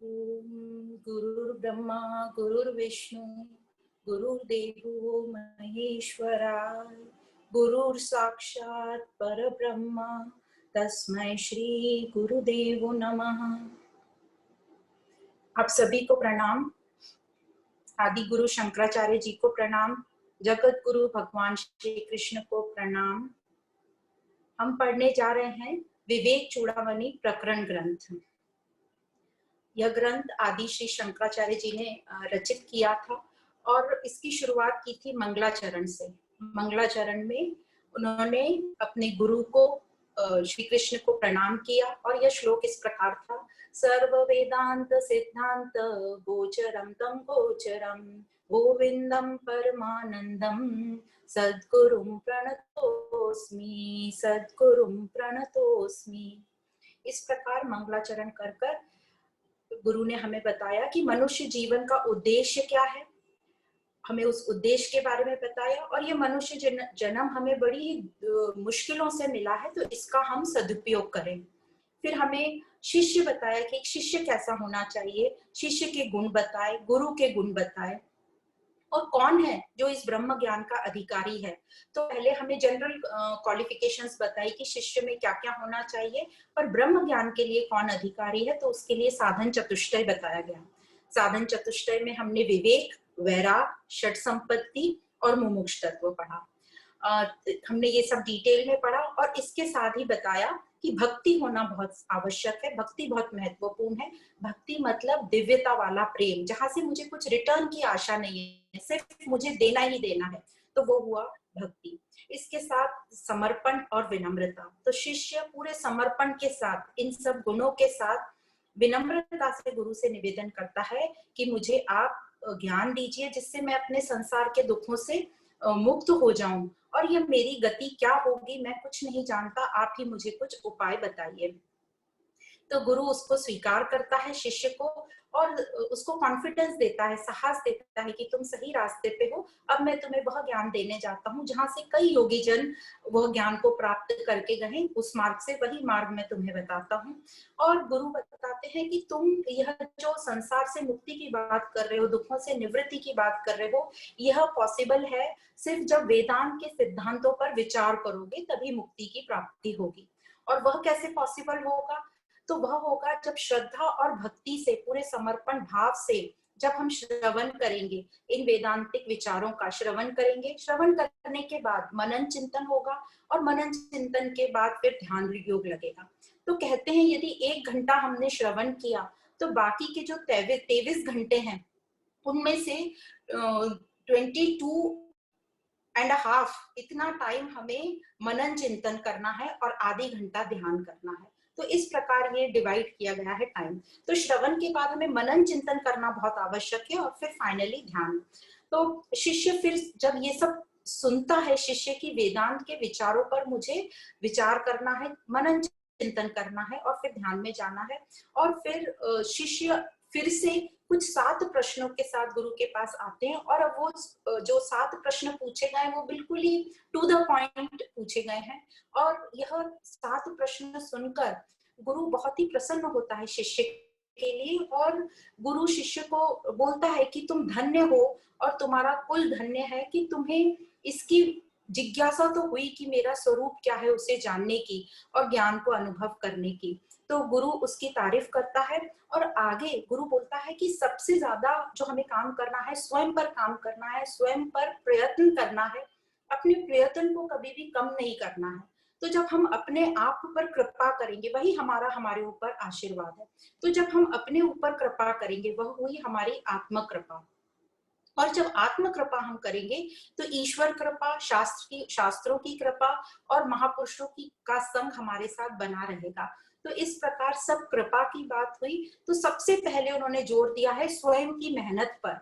गुरुर्ब्रह्मा गुरुर्विष्णु गुरुर्देवो महेश्वरा गुरुर्साक्षात् परब्रह्म तस्मै श्री गुरुदेवो नमः। आप सभी को प्रणाम। आदि गुरु शंकराचार्य जी को प्रणाम। जगत गुरु भगवान श्री कृष्ण को प्रणाम। हम पढ़ने जा रहे हैं विवेक चूड़ामणि प्रकरण ग्रंथ। यह ग्रंथ आदि श्री शंकराचार्य जी ने रचित किया था और इसकी शुरुआत की थी मंगलाचरण से। मंगलाचरण में उन्होंने अपने गुरु को श्री कृष्ण को प्रणाम किया और यह श्लोक इस प्रकार था। सर्व वेदांत सिद्धांत गोचरम तम गोचरम गोविंदम परमानंदम सद्गुरुं प्रणतोस्मि सद्गुरुं प्रणतोस्मि। इस प्रकार मंगलाचरण कर कर गुरु ने हमें बताया कि मनुष्य जीवन का उद्देश्य क्या है। हमें उस उद्देश्य के बारे में बताया और ये मनुष्य जन्म हमें बड़ी मुश्किलों से मिला है, तो इसका हम सदुपयोग करें। फिर हमें शिष्य बताया कि एक शिष्य कैसा होना चाहिए, शिष्य के गुण बताए, गुरु के गुण बताए और कौन है जो इस ब्रह्म ज्ञान का अधिकारी है। तो पहले हमें जनरल क्वालिफिकेशंस बताई कि शिष्य में क्या क्या होना चाहिए, पर ब्रह्म ज्ञान के लिए कौन अधिकारी है, तो उसके लिए साधन चतुष्टय बताया गया। साधन चतुष्टय में हमने विवेक, वैराग, षट संपत्ति और मुमुक्ष तत्व पढ़ा। हमने ये सब डिटेल में पढ़ा और इसके साथ ही बताया कि भक्ति होना बहुत आवश्यक है, भक्ति बहुत महत्वपूर्ण है। भक्ति मतलब दिव्यता वाला प्रेम, जहां से मुझे कुछ रिटर्न की आशा नहीं है, सिर्फ मुझे देना ही देना है, तो वो हुआ भक्ति। इसके साथ समर्पण और विनम्रता। तो शिष्य पूरे समर्पण के साथ, इन सब गुणों के साथ विनम्रता से गुरु से निवेदन करता है कि मुझे आप ज्ञान दीजिए जिससे मैं अपने संसार के दुखों से मुक्त हो जाऊं, और ये मेरी गति क्या होगी मैं कुछ नहीं जानता, आप ही मुझे कुछ उपाय बताइए। तो गुरु उसको स्वीकार करता है, शिष्य को, और उसको कॉन्फिडेंस देता है, साहस देता है कि तुम सही रास्ते पे हो। अब मैं तुम्हें वह ज्ञान देने जाता हूँ जहां से कई योगी जन वह ज्ञान को प्राप्त करके गए, उस मार्ग से वही मार्ग मैं तुम्हें बताता हूँ। और गुरु बताते हैं कि तुम यह जो संसार से मुक्ति की बात कर रहे हो, दुखों से निवृत्ति की बात कर रहे हो, यह पॉसिबल है सिर्फ जब वेदांत के सिद्धांतों पर विचार करोगे, तभी मुक्ति की प्राप्ति होगी। और वह कैसे पॉसिबल होगा? तो वह होगा जब श्रद्धा और भक्ति से, पूरे समर्पण भाव से जब हम श्रवण करेंगे, इन वेदांतिक विचारों का श्रवण करेंगे। श्रवण करने के बाद मनन चिंतन होगा और मनन चिंतन के बाद फिर ध्यान योग लगेगा। तो कहते हैं यदि 1 घंटा हमने श्रवण किया तो बाकी के जो 23 घंटे हैं उनमें से 22.5 इतना टाइम हमें मनन चिंतन करना है और आधी घंटा ध्यान करना है। तो इस प्रकार ये डिवाइड किया गया है टाइम। तो श्रवण के बाद हमें मनन चिंतन करना बहुत आवश्यक है और फिर फाइनली ध्यान। तो शिष्य फिर जब ये सब सुनता है, शिष्य की वेदांत के विचारों पर मुझे विचार करना है, मनन चिंतन करना है और फिर ध्यान में जाना है। और फिर शिष्य फिर से कुछ 7 प्रश्नों के साथ गुरु के पास आते हैं और अब वो जो 7 प्रश्न पूछे गए वो बिल्कुल ही टू द पॉइंट पूछे गए हैं। और यह 7 प्रश्न सुनकर गुरु बहुत ही प्रसन्न होता है शिष्य के लिए, और गुरु शिष्य को बोलता है कि तुम धन्य हो और तुम्हारा कुल धन्य है कि तुम्हें इसकी जिज्ञासा तो हुई कि मेरा स्वरूप क्या है उसे जानने की और ज्ञान को अनुभव करने की। तो गुरु उसकी तारीफ करता है और आगे गुरु बोलता है कि सबसे ज्यादा जो हमें काम करना है, स्वयं पर काम करना है, स्वयं पर प्रयत्न करना है, अपने प्रयत्न को कभी भी कम नहीं करना है। तो जब हम अपने आप पर कृपा करेंगे वही हमारा हमारे ऊपर आशीर्वाद है। तो जब हम अपने ऊपर कृपा करेंगे वह हुई हमारी आत्म कृपा, और जब आत्म कृपा हम करेंगे तो ईश्वर कृपा, शास्त्रों की कृपा और महापुरुषों की का संग हमारे साथ बना रहेगा। तो इस प्रकार सब कृपा की बात हुई। तो सबसे पहले उन्होंने जोर दिया है स्वयं की मेहनत पर,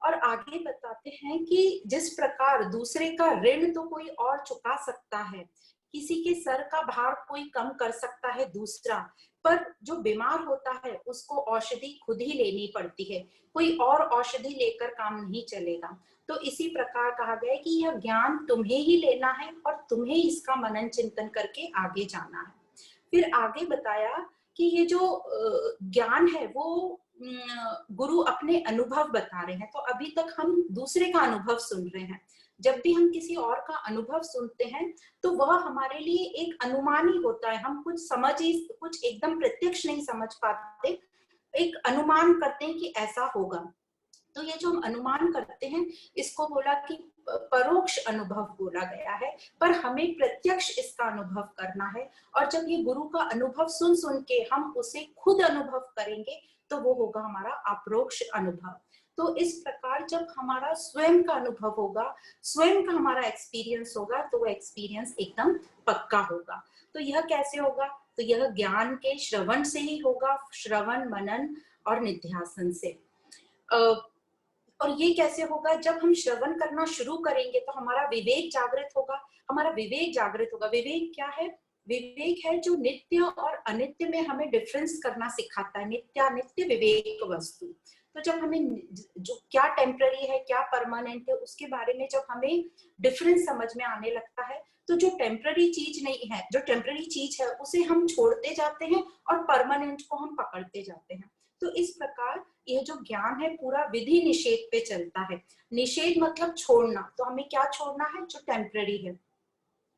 और आगे बताते हैं कि जिस प्रकार दूसरे का ऋण तो कोई और चुका सकता है, किसी के सर का भार कोई कम कर सकता है दूसरा, पर जो बीमार होता है उसको औषधि खुद ही लेनी पड़ती है, कोई और औषधि लेकर काम नहीं चलेगा। तो इसी प्रकार कहा गया है कि यह ज्ञान तुम्हें ही लेना है और तुम्हें इसका मनन चिंतन करके आगे जाना है। फिर आगे बताया कि ये जो ज्ञान है वो गुरु अपने अनुभव बता रहे हैं, तो अभी तक हम दूसरे का अनुभव सुन रहे हैं। जब भी हम किसी और का अनुभव सुनते हैं तो वह हमारे लिए एक अनुमान ही होता है, हम कुछ एकदम प्रत्यक्ष नहीं समझ पाते, एक अनुमान करते हैं कि ऐसा होगा। तो ये जो हम अनुमान करते हैं इसको बोला कि परोक्ष अनुभव बोला गया है, पर हमें प्रत्यक्ष इसका अनुभव करना है। और जब ये गुरु का अनुभव सुन सुन के हम उसे खुद अनुभव करेंगे तो वो होगा हमारा अप्रोक्ष अनुभव। तो इस प्रकार जब हमारा स्वयं का अनुभव होगा, स्वयं का हमारा एक्सपीरियंस होगा, तो वो एक्सपीरियंस एकदम पक्का होगा। तो यह कैसे होगा? तो यह ज्ञान के श्रवण से ही होगा, श्रवण, मनन और निध्यासन से। और ये कैसे होगा? जब हम श्रवण करना शुरू करेंगे तो हमारा विवेक जागृत होगा, हमारा विवेक जागृत होगा। विवेक क्या है? विवेक है जो नित्य और अनित्य में हमें डिफरेंस करना सिखाता है, नित्यानित्य विवेक वस्तु। तो जब हमें जो क्या टेम्पररी है, क्या परमानेंट है, उसके बारे में जब हमें डिफरेंस समझ में आने लगता है, तो जो टेम्पररी चीज नहीं है, जो टेम्पररी चीज है उसे हम छोड़ते जाते हैं और परमानेंट को हम पकड़ते जाते हैं। तो इस प्रकार यह जो ज्ञान है पूरा विधि निषेध पे चलता है। निषेध मतलब छोड़ना, तो हमें क्या छोड़ना है? जो टेम्पररी है,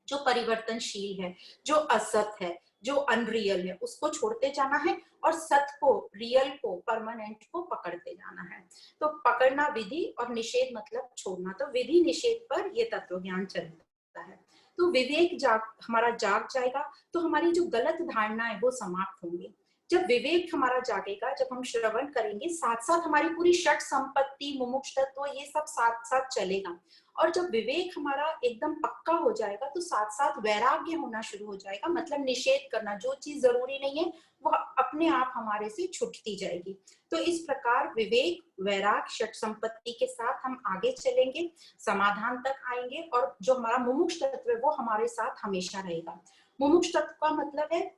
जो परिवर्तनशील है, जो असत है, जो अनरियल है, उसको छोड़ते जाना है और सत को, रियल को, परमानेंट को पकड़ते जाना है। तो पकड़ना विधि और निषेध मतलब छोड़ना। तो विधि निषेध पर ये तत्व ज्ञान चलता है। तो विवेक हमारा जाग जाएगा तो हमारी जो गलत धारणा है वो समाप्त होंगी। जब विवेक हमारा जागेगा, जब हम श्रवण करेंगे, साथ साथ हमारी पूरी षट संपत्ति, मुमुक्ष तत्व, ये सब साथ साथ चलेगा। और जब विवेक हमारा एकदम पक्का हो जाएगा तो साथ साथ वैराग्य होना शुरू हो जाएगा, मतलब निषेध करना, जो चीज जरूरी नहीं है वह अपने आप हमारे से छूटती जाएगी। तो इस प्रकार विवेक, वैराग, षट संपत्ति के साथ हम आगे चलेंगे, समाधान तक आएंगे, और जो हमारा मुमुक्ष तत्व है वो हमारे साथ हमेशा रहेगा। मुमुक्ष तत्व का मतलब है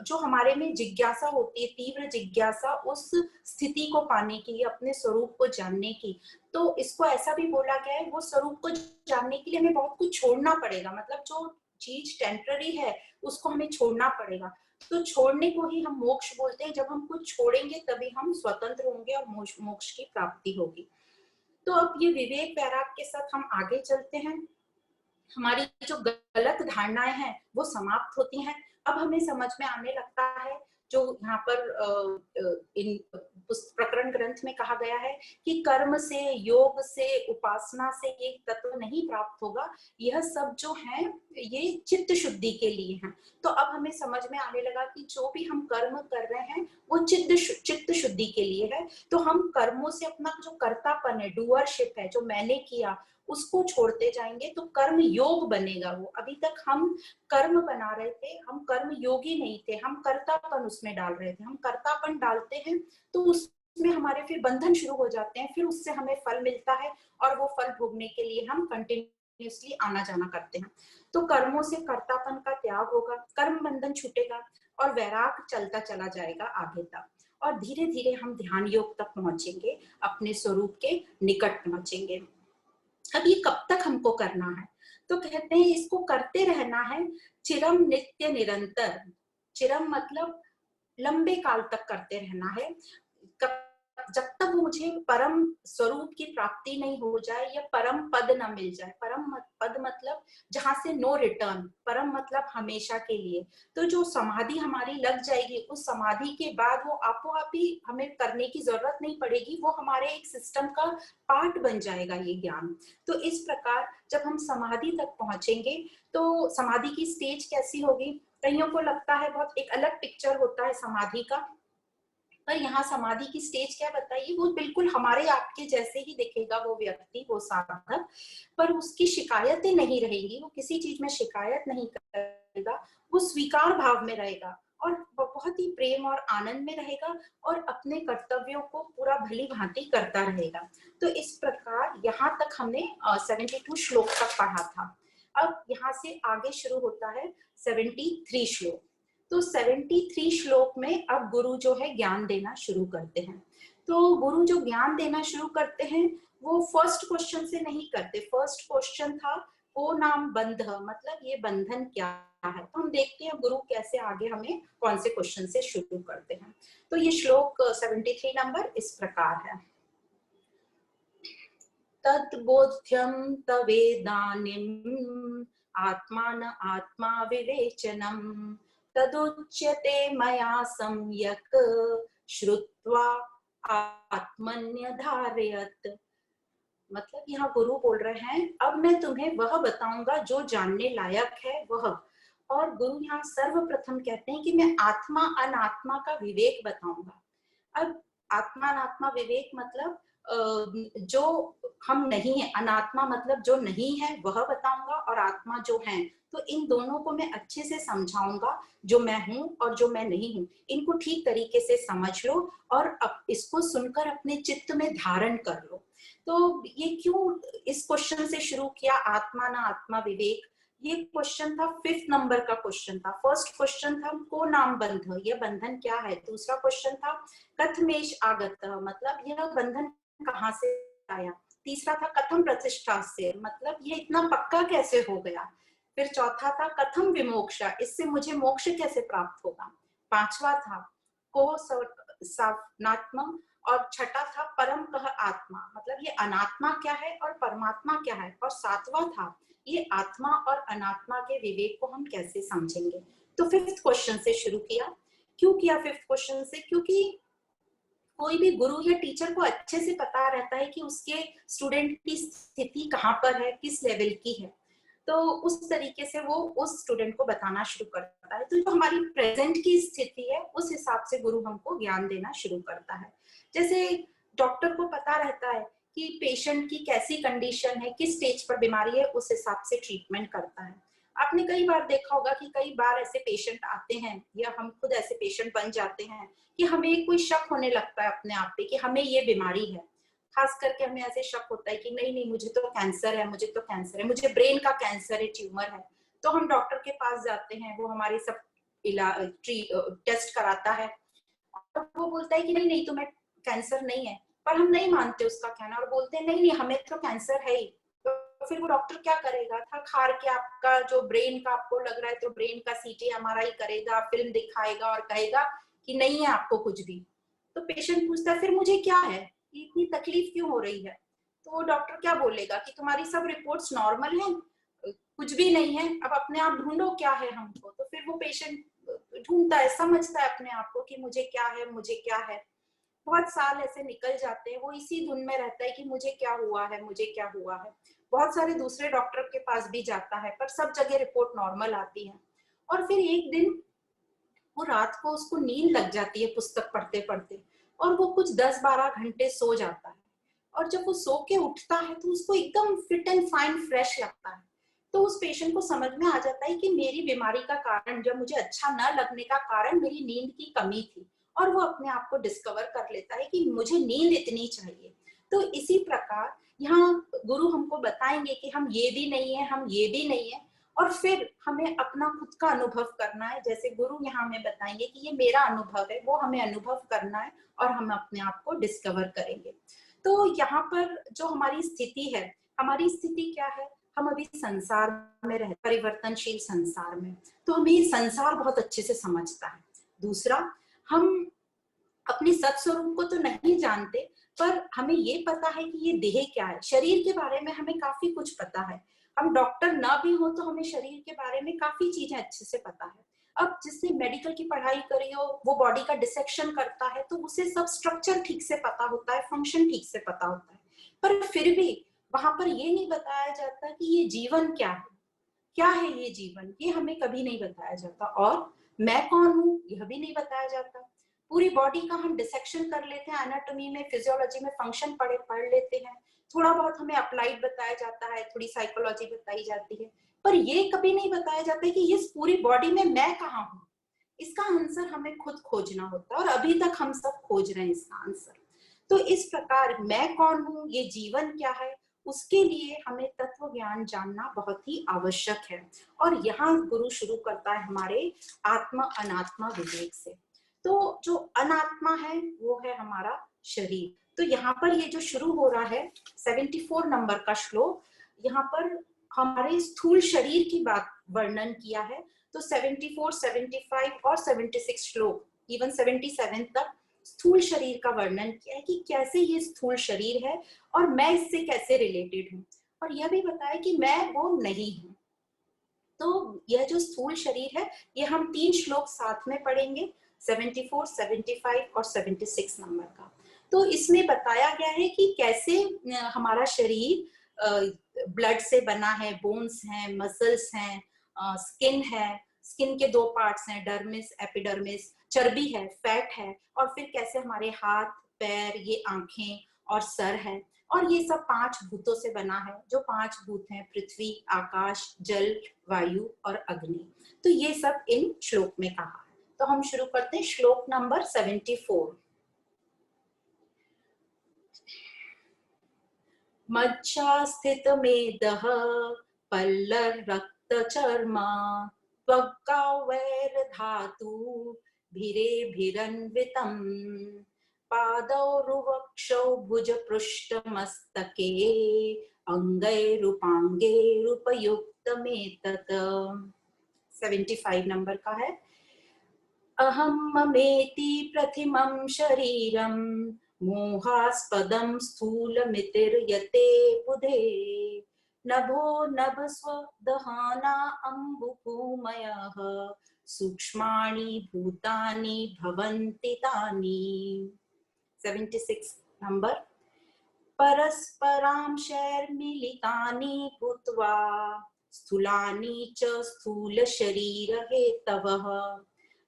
जो हमारे में जिज्ञासा होती है, तीव्र जिज्ञासा उस स्थिति को पाने की, अपने स्वरूप को जानने की। तो इसको ऐसा भी बोला गया है, वो स्वरूप को जानने के लिए हमें बहुत कुछ छोड़ना पड़ेगा, मतलब जो चीज टेम्पररी है उसको हमें छोड़ना पड़ेगा। तो छोड़ने को ही हम मोक्ष बोलते हैं। जब हम कुछ छोड़ेंगे तभी हम स्वतंत्र होंगे और मोक्ष की प्राप्ति होगी। तो अब ये विवेक वैराग के साथ हम आगे चलते हैं। हमारी जो गलत धारणाएं हैं वो समाप्त होती हैं। अब हमें समझ में आने लगता है, जो यहाँ पर इन प्रकरण ग्रंथ में कहा गया है कि कर्म से, योग से, उपासना से ये तत्व नहीं प्राप्त होगा, यह सब जो है ये चित्त शुद्धि के लिए हैं। तो अब हमें समझ में आने लगा कि जो भी हम कर्म कर रहे हैं वो चित्त शुद्धि के लिए है। तो हम कर्मों से अपना जो कर्तापन है, डूअरशिप है, जो मैंने किया, उसको छोड़ते जाएंगे तो कर्म योग बनेगा। वो अभी तक हम कर्म बना रहे थे, हम कर्म योगी नहीं थे, हम कर्तापन उसमें डाल रहे थे। हम कर्तापन डालते हैं तो उसमें हमारे फिर बंधन शुरू हो जाते हैं, फिर उससे हमें फल मिलता है और वो फल भोगने के लिए हम कंटिन्यूअसली आना जाना करते हैं। तो कर्मों से कर्तापन का त्याग होगा, कर्म बंधन छूटेगा और वैराग चलता चला जाएगा आगे तक, और धीरे धीरे हम ध्यान योग तक पहुंचेंगे, अपने स्वरूप के निकट पहुंचेंगे। अब ये कब तक हमको करना है? तो कहते हैं इसको करते रहना है चिरम नित्य निरंतर। चिरम मतलब लंबे काल तक करते रहना है, जब तक वो मुझे परम स्वरूप की प्राप्ति नहीं हो जाए या परम पद न मिल जाए। परम पद मतलब जहां से नो रिटर्न, परम मतलब हमेशा के लिए। तो जो समाधि हमारी लग जाएगी, उस समाधि के बाद वो आपो आप ही हमें करने की जरूरत नहीं पड़ेगी, वो हमारे एक सिस्टम का पार्ट बन जाएगा ये ज्ञान। तो इस प्रकार जब हम समाधि तक पहुंचेंगे तो समाधि की स्टेज कैसी होगी? कईयों को लगता है बहुत एक अलग पिक्चर होता है समाधि का, पर यहाँ समाधि की स्टेज क्या बताइए, वो बिल्कुल हमारे आपके जैसे ही दिखेगा वो व्यक्ति, वो साधक, पर उसकी शिकायतें नहीं रहेंगी, वो किसी चीज में शिकायत नहीं करेगा, वो स्वीकार भाव में रहेगा और बहुत ही प्रेम और आनंद में रहेगा और अपने कर्तव्यों को पूरा भली भांति करता रहेगा। तो इस प्रकार यहाँ तक हमने 72 श्लोक तक पढ़ा था। अब यहाँ से आगे शुरू होता है 73 श्लोक। तो 73 श्लोक में अब गुरु जो है ज्ञान देना शुरू करते हैं। तो गुरु जो ज्ञान देना शुरू करते हैं वो फर्स्ट क्वेश्चन से नहीं करते। फर्स्ट क्वेश्चन था को नाम बंध, मतलब ये बंधन क्या है। तो हम देखते हैं गुरु कैसे आगे हमें कौन से क्वेश्चन से शुरू करते हैं। तो ये श्लोक 73 नंबर इस प्रकार है। तद्बोध्यं तवेदानीम् आत्मान आत्मा विवेचनम् तदुच्यते मया सम्यक् श्रुत्वा आत्मन्यधारयत्। मतलब यहाँ गुरु बोल रहे हैं अब मैं तुम्हें वह बताऊंगा जो जानने लायक है वह। और गुरु यहाँ सर्वप्रथम कहते हैं कि मैं आत्मा अनात्मा का विवेक बताऊंगा। अब आत्मा अनात्मा विवेक मतलब जो हम नहीं है, अनात्मा मतलब जो नहीं है वह बताऊंगा, और आत्मा जो है, तो इन दोनों को मैं अच्छे से समझाऊंगा। जो मैं हूं और जो मैं नहीं हूं, इनको ठीक तरीके से समझ लो और अब इसको सुनकर अपने चित्त में धारण कर लो। तो ये क्यों इस क्वेश्चन से शुरू किया, आत्मा ना आत्मा विवेक। ये क्वेश्चन था 5th नंबर का क्वेश्चन था। फर्स्ट क्वेश्चन था को नाम बंध, ये बंधन क्या है। दूसरा क्वेश्चन था कथमेश आगत, मतलब यह बंधन कहाँ से आया। तीसरा था कथम प्रतिष्ठा से, मतलब ये इतना पक्का कैसे हो गया। फिर चौथा था कथम विमोक्षा, इससे मुझे मोक्ष कैसे प्राप्त होगा। पांचवा था को सवनात्म, और छठा था परम कह आत्मा, मतलब ये अनात्मा क्या है और परमात्मा क्या है। और सातवां था ये आत्मा और अनात्मा के विवेक को हम कैसे समझेंगे। तो 5th क्वेश्चन से शुरू किया। क्यों किया 5th क्वेश्चन से, क्योंकि कोई भी गुरु या टीचर को अच्छे से पता रहता है कि उसके स्टूडेंट की स्थिति कहाँ पर है, किस लेवल की है। तो उस तरीके से वो उस स्टूडेंट को बताना शुरू करता है। तो जो हमारी प्रेजेंट की स्थिति है उस हिसाब से गुरु हमको ज्ञान देना शुरू करता है। जैसे डॉक्टर को पता रहता है कि पेशेंट की कैसी कंडीशन है, किस स्टेज पर बीमारी है, उस हिसाब से ट्रीटमेंट करता है। आपने कई बार देखा होगा कि कई बार ऐसे पेशेंट आते हैं या हम खुद ऐसे पेशेंट बन जाते हैं कि हमें कोई शक होने लगता है अपने आप पे कि हमें ये बीमारी है। खास करके हमें ऐसे शक होता है कि नहीं नहीं मुझे तो कैंसर है, मुझे तो कैंसर है, मुझे ब्रेन का कैंसर है, ट्यूमर है। तो हम डॉक्टर के पास जाते हैं, वो हमारे सब टेस्ट कराता है और वो बोलता है कि नहीं नहीं तुम्हें कैंसर नहीं है। पर हम नहीं मानते उसका कहना और बोलते हैं नहीं नहीं हमें तो कैंसर है ही। तो फिर वो डॉक्टर क्या करेगा, थक हार के आपका जो ब्रेन का आपको लग रहा है तो ब्रेन का सीटी एमआरआई करेगा, फिल्म दिखाएगा और कहेगा कि नहीं है आपको कुछ भी। तो पेशेंट पूछता है फिर मुझे क्या है, इतनी तकलीफ क्यों हो रही है। तो वो डॉक्टर क्या बोलेगा कि तुम्हारी सब रिपोर्ट्स नॉर्मल हैं, कुछ भी नहीं है, अब अपने आप ढूंढो क्या है हमको। तो फिर वो पेशेंट ढूंढता है, समझता है अपने आप को कि मुझे क्या है, मुझे क्या है। बहुत साल ऐसे निकल जाते हैं, वो इसी धुन में रहता है कि मुझे क्या हुआ है, मुझे क्या हुआ है। बहुत सारे दूसरे डॉक्टर के पास भी जाता है पर सब जगह रिपोर्ट नॉर्मल आती है। और फिर एक दिन वो रात को उसको नींद लग जाती है पुस्तक पढ़ते पढ़ते, और वो कुछ 10-12 घंटे सो जाता है। और जब वो सो के उठता है तो उसको एकदम फिट एंड फाइन फ्रेश लगता है। तो उस पेशेंट को समझ में आ जाता है कि मेरी बीमारी का कारण, जब मुझे अच्छा न लगने का कारण मेरी नींद की कमी थी। और वो अपने आप को डिस्कवर कर लेता है कि मुझे नींद इतनी चाहिए। तो इसी प्रकार यहाँ गुरु हमको बताएंगे कि हम ये भी नहीं है, हम ये भी नहीं है, और फिर हमें अपना खुद का अनुभव करना है। जैसे गुरु यहाँ हमें बताएंगे कि ये मेरा अनुभव है, वो हमें अनुभव करना है और हम अपने आप को डिस्कवर करेंगे। तो यहाँ पर जो हमारी स्थिति है, हमारी स्थिति क्या है, हम अभी संसार में रहते, परिवर्तनशील संसार में। तो हमें ये संसार बहुत अच्छे से समझता है। दूसरा, हम अपने सत स्वरूप को तो नहीं जानते, पर हमें ये पता है कि ये देह क्या है, शरीर के बारे में हमें काफी कुछ पता है। हम डॉक्टर ना भी हो तो हमें शरीर के बारे में काफी चीजें अच्छे से पता है। अब जिसने मेडिकल की पढ़ाई करी हो वो बॉडी का डिसेक्शन करता है तो उसे सब स्ट्रक्चर ठीक से पता होता है, फंक्शन ठीक से पता होता है। पर फिर भी वहां पर ये नहीं बताया जाता कि ये जीवन क्या है, क्या है ये जीवन, ये हमें कभी नहीं बताया जाता। और मैं कौन हूँ यह भी नहीं बताया जाता। पूरी बॉडी का हम डिसेक्शन कर लेते हैं, एनाटॉमी में, फिजियोलॉजी में फंक्शन पढ़ लेते हैं। थोड़ा बहुत हमें अप्लाइड बताया जाता है, थोड़ी साइकोलॉजी बताई जाती है। पर ये कभी नहीं बताया जाता कि इस पूरी बॉडी में मैं कहाँ हूँ। इसका आंसर हमें खुद खोजना होता है और अभी तक हम सब खोज रहे हैं इसका आंसर। तो इस प्रकार मैं कौन हूँ, ये जीवन क्या है, उसके लिए हमें तत्व ज्ञान जानना बहुत ही आवश्यक है। और यहाँ गुरु शुरू करता है हमारे आत्मा अनात्मा विवेक से। तो जो अनात्मा है वो है हमारा शरीर। तो यहाँ पर ये जो शुरू हो रहा है 74 नंबर का श्लोक, यहाँ पर हमारे स्थूल शरीर की बात वर्णन किया है। तो 74, 75 और 76 श्लोक, इवन 77 तक स्थूल शरीर का वर्णन किया है कि कैसे ये स्थूल शरीर है और मैं इससे कैसे रिलेटेड हूँ, और यह भी बताया कि मैं वो नहीं हूँ। तो यह जो स्थूल शरीर है, ये हम 3 श्लोक साथ में पढ़ेंगे, 74, 75 और 76 नंबर का। तो इसमें बताया गया है कि कैसे हमारा शरीर ब्लड से बना है, बोन्स हैं, मसल्स हैं, स्किन है, स्किन के 2 पार्ट्स हैं, डर्मिस, एपिडर्मिस, चर्बी है, फैट है, और फिर कैसे हमारे हाथ, पैर, ये आंखें और सर है, और ये सब 5 भूतों से बना है। जो 5 भूत हैं, पृथ्वी, आकाश, जल, वायु और अग्नि। तो ये सब इन श्लोक में कहा है। तो हम शुरू करते हैं श्लोक नंबर 74। मज्जा स्थित मेदः पल्लर रक्त चर्मा त्वग्गावैर धातु भिरे भिरन्वितम् पादौ रुवक्षौ भुज पृष्ठ मस्तके अंगैरुपांगैरुपयुक्तमेतत्। 75 नंबर का है। अहं ममेति प्रथिमं शरीरं मोहास्पदं स्थूलमितिर्यते बुधे नभो नभ स्वदहाना अम्बुभूमयः सूक्ष्माणि भूतानि भवन्ति तानि। 76 नंबर। परस्परांशैर्मिलितानि भूत्वा स्थूलानि च स्थूलशरीरहेतवः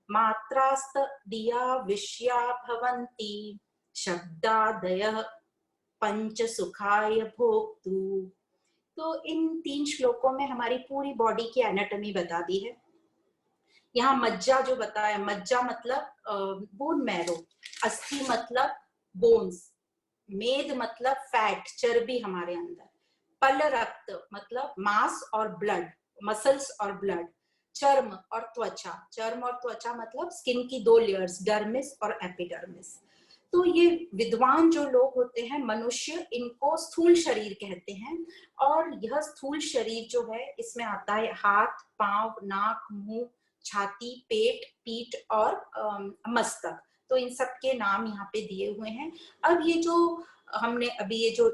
मात्रास्तदीया विषया भवन्ति शब्दादयः पंचसुखाय भोक्तु। तो इन 3 श्लोकों में हमारी पूरी बॉडी की एनाटॉमी बता दी है। यहाँ मज्जा जो बताया, मज्जा मतलब बोन मैरो, अस्थि मतलब बोन्स, मेद मतलब फैट, चर्बी हमारे अंदर, पल रक्त मतलब मांस और ब्लड, मसल्स और ब्लड, चर्म और त्वचा, चर्म और त्वचा मतलब स्किन की 2 लेयर्स, डर्मिस और एपिडर्मिस। तो ये विद्वान जो लोग होते हैं, मनुष्य, इनको स्थूल शरीर कहते हैं। और यह स्थूल शरीर जो है, इसमें आता है हाथ, पांव, नाक, मुंह, छाती, पेट, पीठ और मस्तक। तो इन सब के नाम यहाँ पे दिए हुए हैं। अब ये जो हमने अभी ये जो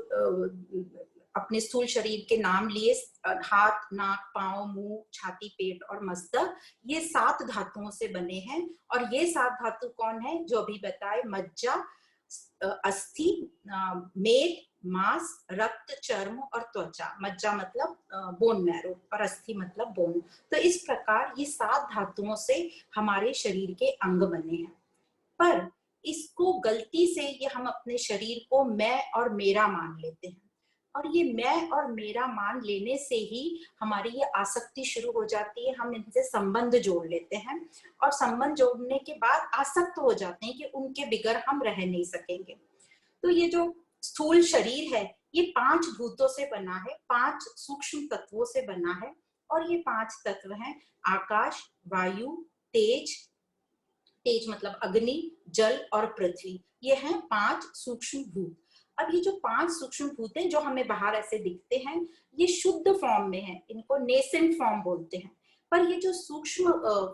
अपने स्थूल शरीर के नाम लिए, हाथ, नाक, पांव, मुंह, छाती, पेट और मस्तक, ये 7 धातुओं से बने हैं। और ये 7 धातु कौन है? जो अभी बताए, मज्जा, अस्थि, मेद, मांस, रक्त, चर्म और त्वचा। मज्जा मतलब बोन मैरो और अस्थि मतलब बोन। तो इस प्रकार ये 7 धातुओं से हमारे शरीर के अंग बने हैं। पर इसको गलती से ये हम अपने शरीर को मैं और मेरा मान लेते हैं, और ये मैं और मेरा मान लेने से ही हमारी ये आसक्ति शुरू हो जाती है। हम इनसे संबंध जोड़ लेते हैं, और संबंध जोड़ने के बाद आसक्त हो जाते हैं कि उनके बिगर हम रह नहीं सकेंगे। तो ये जो स्थूल शरीर है, ये 5 भूतों से बना है, 5 सूक्ष्म तत्वों से बना है। और ये 5 तत्व हैं आकाश, वायु, तेज, तेज मतलब अग्नि, जल और पृथ्वी। ये हैं 5 सूक्ष्म भूत। अब ये जो 5 सूक्ष्म भूत हैं, जो हमें बाहर ऐसे दिखते हैं, ये शुद्ध फॉर्म में है, इनको नेसेंट फॉर्म बोलते हैं। पर ये जो सूक्ष्म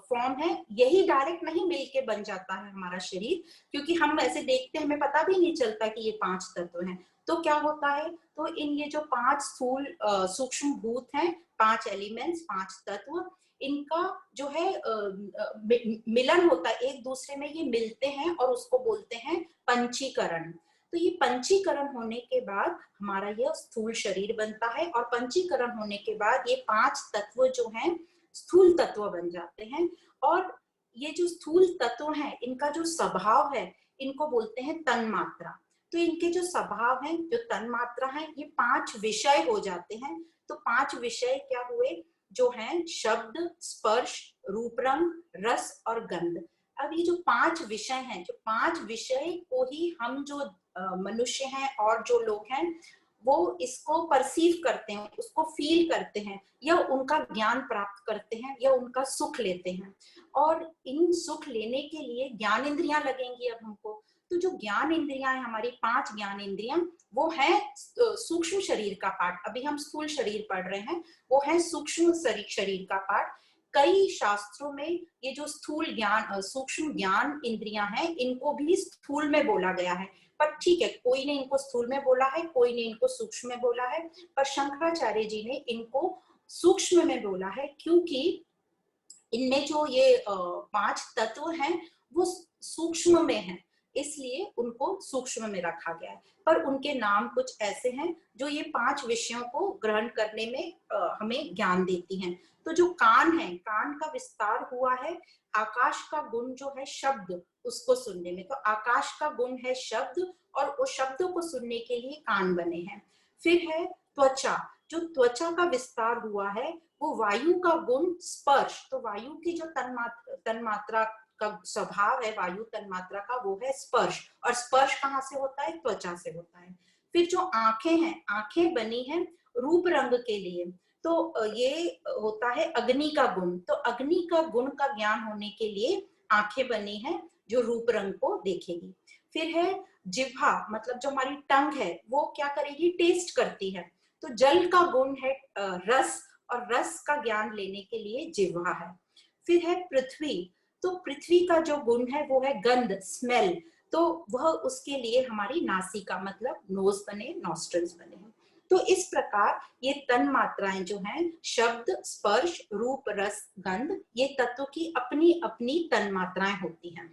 फॉर्म है, यही डायरेक्ट नहीं मिलके बन जाता है हमारा शरीर, क्योंकि हम ऐसे देखते हैं, हमें पता भी नहीं चलता कि ये 5 तत्व हैं। तो क्या होता है? तो इन ये जो 5 स्थूल सूक्ष्म भूत हैं, 5 एलिमेंट्स, 5 तत्व, इनका जो है मिलन होता है, एक दूसरे में ये मिलते हैं, और उसको बोलते हैं पंचीकरण। तो ये पंचीकरण होने के बाद हमारा यह स्थूल शरीर बनता है, और पंचीकरण होने के बाद ये 5 तत्व जो हैं स्थूल तत्व बन जाते हैं। और ये जो स्थूल तत्व हैं, इनका जो स्वभाव है, इनको बोलते हैं तन्मात्रा। तो इनके जो स्वभाव हैं, जो तन्मात्रा है, ये 5 विषय हो जाते हैं। तो 5 विषय क्या हुए? जो हैं शब्द, स्पर्श, रूप, रंग, रस और गंध। अब ये जो 5 विषय हैं, जो 5 विषय को ही हम जो मनुष्य हैं और जो लोग हैं, वो इसको परसीव करते हैं, उसको फील करते हैं, या उनका ज्ञान प्राप्त करते हैं, या उनका सुख लेते हैं। और इन सुख लेने के लिए ज्ञान इंद्रियां लगेंगी अब हमको। तो जो ज्ञान इंद्रियां हैं, हमारी 5 ज्ञान इंद्रियां, वो है सूक्ष्म शरीर का पार्ट। अभी हम स्थूल शरीर पढ़ रहे हैं, वो है सूक्ष्म शरीर का पार्ट। कई शास्त्रों में ये जो स्थूल ज्ञान सूक्ष्म ज्ञान इंद्रियां हैं, इनको भी स्थूल में बोला गया है। पर ठीक है, कोई ने इनको स्थूल में बोला है, कोई ने इनको सूक्ष्म में बोला है, पर शंकराचार्य जी ने इनको सूक्ष्म में बोला है, क्योंकि इनमें जो ये 5 तत्व हैं वो सूक्ष्म में हैं, इसलिए उनको सूक्ष्म में रखा गया है। पर उनके नाम कुछ ऐसे हैं जो ये 5 विषयों को ग्रहण करने में हमें ज्ञान देती हैं। तो जो कान है, कान का विस्तार हुआ है आकाश का गुण जो है शब्द, उसको सुनने में। तो आकाश का गुण है शब्द, और उस शब्दों को सुनने के लिए कान बने हैं। फिर है त्वचा, जो त्वचा का विस्तार हुआ है वो वायु का गुण स्पर्श। तो वायु की जो तन्मात्रा का स्वभाव है, वायु तन्मात्रा का, वो है स्पर्श। और स्पर्श कहाँ से होता है? त्वचा से होता है। फिर जो आंखें हैं, आंखें बनी हैं रूप रंग के लिए, तो ये होता है अग्नि का गुण। तो अग्नि का गुण का ज्ञान होने के लिए आंखें बनी हैं जो रूप रंग को देखेगी। फिर है जिह्वा, मतलब जो हमारी टंग है वो क्या करेगी? टेस्ट करती है। तो जल का गुण है रस, और रस का ज्ञान लेने के लिए जिह्वा है। फिर है पृथ्वी, तो पृथ्वी का जो गुण है वो है गंध, स्मेल। तो वह उसके लिए हमारी नासिका, मतलब नोज बने, नॉस्ट्रल्स बने हैं। तो इस प्रकार ये तन मात्राएं जो हैं, शब्द, स्पर्श, रूप, रस, गंध, ये तत्व की अपनी अपनी तन मात्राएं होती हैं।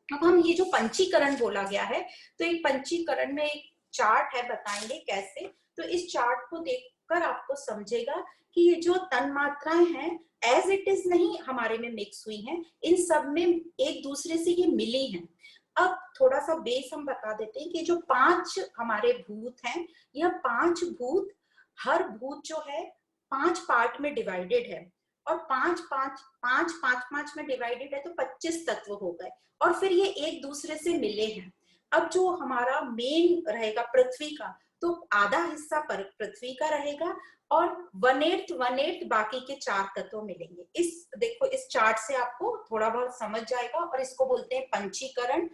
अब हम ये जो पंचीकरण बोला गया है, तो एक पंचीकरण में एक चार्ट है, बताएंगे कैसे। तो इस चार्ट को देखकर आपको समझेगा कि ये जो तन्मात्राएं हैं एज इट इज नहीं हमारे में मिक्स हुई हैं, इन सब में एक दूसरे से ये मिली हैं। अब थोड़ा सा बेस हम बता देते हैं कि जो 5 हमारे भूत हैं, यह 5 भूत, हर भूत जो है 5 पार्ट में डिवाइडेड है, और 5 में डिवाइडेड है, तो 25 तत्व हो गए, और फिर ये एक दूसरे से मिले हैं। अब जो हमारा मेन रहेगा पृथ्वी का, तो आधा हिस्सा पर पृथ्वी का रहेगा, और 1/8 बाकी के 4 तत्व मिलेंगे। इस देखो, इस चार्ट से आपको थोड़ा बहुत समझ जाएगा, और इसको बोलते हैं पंचीकरण,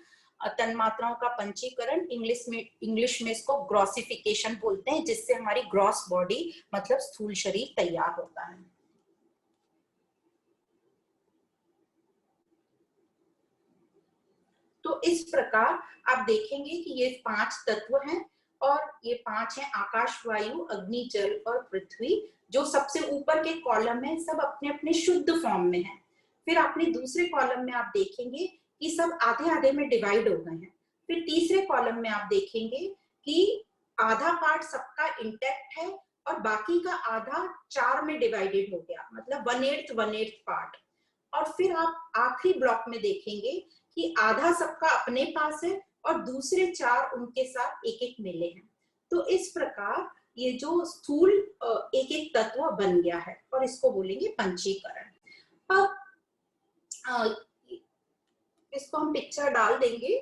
तन्मात्राओं का पंचीकरण। इंग्लिश में इसको ग्रॉसिफिकेशन बोलते हैं, जिससे हमारी ग्रॉस बॉडी, मतलब स्थूल शरीर तैयार होता है। तो इस प्रकार आप देखेंगे कि ये 5 तत्व हैं, और ये 5 हैं आकाश, वायु, अग्नि, जल और पृथ्वी। जो सबसे ऊपर के कॉलम में सब अपने अपने शुद्ध फॉर्म में हैं। फिर अपने दूसरे कॉलम में आप देखेंगे कि सब आधे आधे में डिवाइड हो गए हैं। फिर तीसरे कॉलम में आप देखेंगे कि आधा पार्ट सबका इंटैक्ट है, और बाकी का आधा 4 में डिवाइडेड हो गया, मतलब 1/8 पार्ट। और फिर आप आखिरी ब्लॉक में देखेंगे कि आधा सबका अपने पास है, और दूसरे 4 उनके साथ एक एक मिले हैं। तो इस प्रकार ये जो स्थूल एक एक तत्व बन गया है, और इसको बोलेंगे पंचीकरण। अब इसको हम पिक्चर डाल देंगे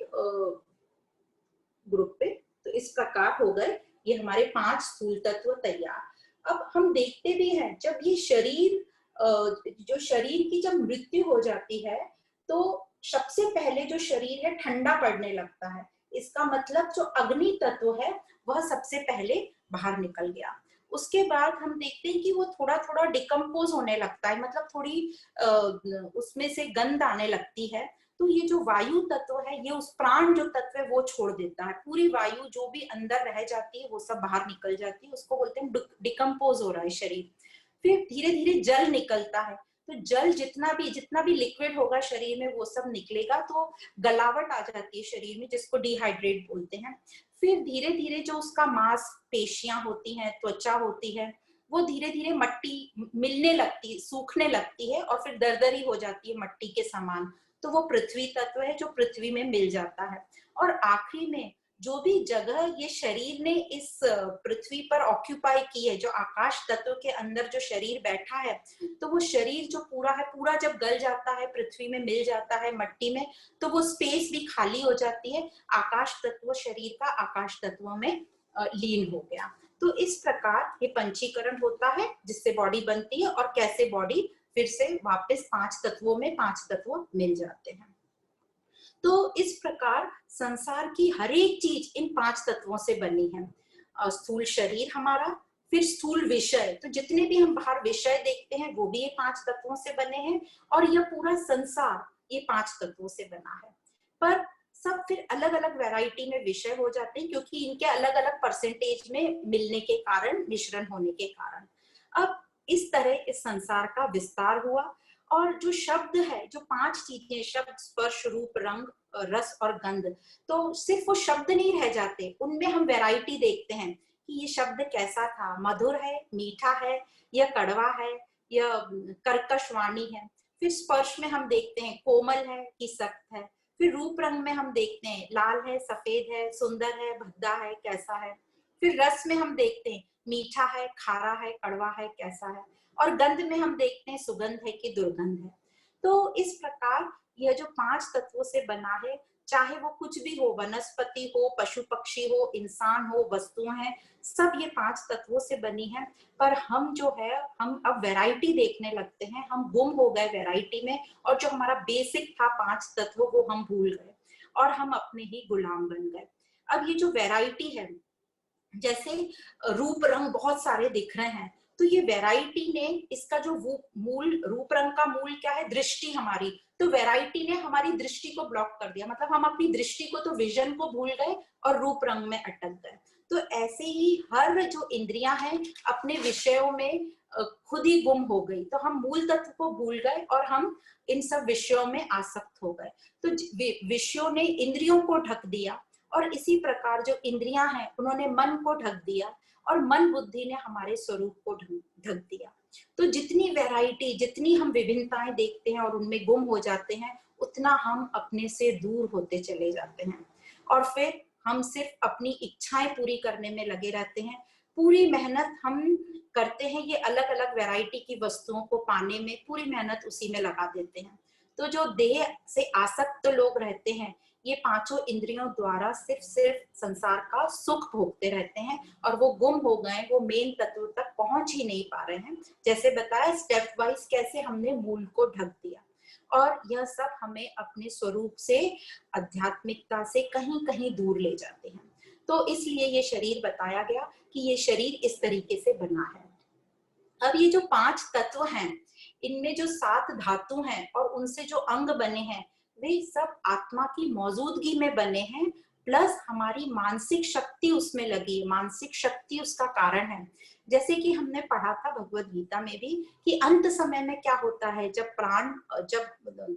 ग्रुप पे। तो इस प्रकार हो गए ये हमारे 5 स्थूल तत्व तैयार। अब हम देखते भी हैं, जब ये शरीर जो शरीर की जब मृत्यु हो जाती है, तो सबसे पहले जो शरीर है ठंडा पड़ने लगता है। इसका मतलब जो अग्नि तत्व है वह सबसे पहले बाहर निकल गया। उसके बाद हम देखते हैं कि वो थोड़ा थोड़ा डिकम्पोज होने लगता है, मतलब थोड़ी उसमें से गंध आने लगती है। तो ये जो वायु तत्व है, ये उस प्राण जो तत्व है वो छोड़ देता है। पूरी वायु जो भी अंदर रह जाती है वो सब बाहर निकल जाती है, उसको बोलते हैं डिकम्पोज हो रहा है शरीर। फिर धीरे धीरे जल निकलता है। तो जल जितना भी लिक्विड होगा शरीर में वो सब निकलेगा, तो गलावट आ जाती है शरीर में, जिसको डिहाइड्रेट बोलते हैं। फिर धीरे धीरे जो उसका मांस पेशियां होती हैं, त्वचा होती है, वो धीरे धीरे मट्टी मिलने लगती, सूखने लगती है, और फिर दरदरी हो जाती है मट्टी के समान। तो वो पृथ्वी तत्व है जो पृथ्वी में मिल जाता है। और आखिरी में जो भी जगह ये शरीर ने इस पृथ्वी पर ऑक्यूपाई की है, जो आकाश तत्व के अंदर जो शरीर बैठा है, तो वो शरीर जो पूरा है, पूरा जब गल जाता है, पृथ्वी में मिल जाता है मट्टी में, तो वो स्पेस भी खाली हो जाती है। आकाश तत्व शरीर का आकाश तत्व में लीन हो गया। तो इस प्रकार ये पंचीकरण होता है, जिससे बॉडी बनती है, और कैसे बॉडी फिर से वापस 5 तत्वों में 5 तत्व मिल जाते हैं। तो इस प्रकार संसार की हर एक चीज इन 5 तत्वों से बनी है। स्थूल शरीर हमारा, फिर स्थूल विषय, तो जितने भी हम बाहर विषय देखते हैं वो भी ये 5 तत्वों से बने हैं, और यह पूरा संसार ये 5 तत्वों से बना है। पर सब फिर अलग अलग वैरायटी में विषय हो जाते हैं, क्योंकि इनके अलग अलग परसेंटेज में मिलने के कारण, मिश्रण होने के कारण। अब इस तरह इस संसार का विस्तार हुआ, और जो शब्द है, जो 5 चीजें, शब्द, स्पर्श, रूप, रंग, रस और गंध, तो सिर्फ वो शब्द नहीं रह जाते, उनमें हम वैरायटी देखते हैं कि ये शब्द कैसा था, मधुर है, मीठा है, या कड़वा है, या कर्कश वाणी है। फिर स्पर्श में हम देखते हैं कोमल है कि सख्त है। फिर रूप रंग में हम देखते हैं लाल है, सफेद है, सुंदर है, भद्दा है, कैसा है। फिर रस में हम देखते हैं मीठा है, खारा है, कड़वा है, कैसा है। और गंध में हम देखते हैं सुगंध है कि दुर्गंध है। तो इस प्रकार यह जो 5 तत्वों से बना है, चाहे वो कुछ भी हो, वनस्पति हो, पशु पक्षी हो, इंसान हो, वस्तुएं हैं, सब ये 5 तत्वों से बनी है। पर हम जो है, हम अब वैरायटी देखने लगते हैं, हम गुम हो गए वैरायटी में, और जो हमारा बेसिक था 5 तत्व वो हम भूल गए, और हम अपने ही गुलाम बन गए। अब ये जो वैरायटी है, जैसे रूप रंग बहुत सारे दिख रहे हैं, तो ये वैरायटी ने, इसका जो मूल, रूप रंग का मूल क्या है, दृष्टि हमारी, तो वैरायटी ने हमारी दृष्टि को ब्लॉक कर दिया, मतलब हम अपनी दृष्टि को, तो विजन को भूल गए और रूप रंग में अटक गए। तो ऐसे ही हर जो इंद्रियां हैं अपने विषयों में खुद ही गुम हो गई, तो हम मूल तत्व को भूल गए और हम इन सब विषयों में आसक्त हो गए। तो विषयों ने इंद्रियों को ढक दिया, और इसी प्रकार जो इंद्रियां हैं उन्होंने मन को ढक दिया, और मन बुद्धि ने हमारे स्वरूप को ढक दिया। तो जितनी वैरायटी, जितनी हम विभिन्नताएं देखते हैं और उनमें गुम हो जाते हैं, उतना हम अपने से दूर होते चले जाते हैं, और फिर हम सिर्फ अपनी इच्छाएं पूरी करने में लगे रहते हैं। पूरी मेहनत हम करते हैं ये अलग अलग वैरायटी की वस्तुओं को पाने में, पूरी मेहनत उसी में लगा देते हैं। तो जो देह से आसक्त लोग रहते हैं, ये 5 इंद्रियों द्वारा सिर्फ संसार का सुख भोगते रहते हैं, और वो गुम हो गए, वो मेन तत्व तक पहुंच ही नहीं पा रहे हैं। जैसे बताया स्टेप वाइज कैसे हमने मूल को ढक दिया, और यह सब हमें अपने स्वरूप से, आध्यात्मिकता से कहीं कहीं दूर ले जाते हैं। तो इसलिए ये शरीर बताया गया कि ये शरीर इस तरीके से बना है। अब ये जो 5 तत्व हैं, इनमें जो 7 धातु हैं और उनसे जो अंग बने हैं, वे सब आत्मा की मौजूदगी में बने हैं, प्लस हमारी मानसिक शक्ति उसमें लगी है, मानसिक शक्ति उसका कारण है। जैसे कि हमने पढ़ा था भगवत गीता में भी कि अंत समय में क्या होता है, जब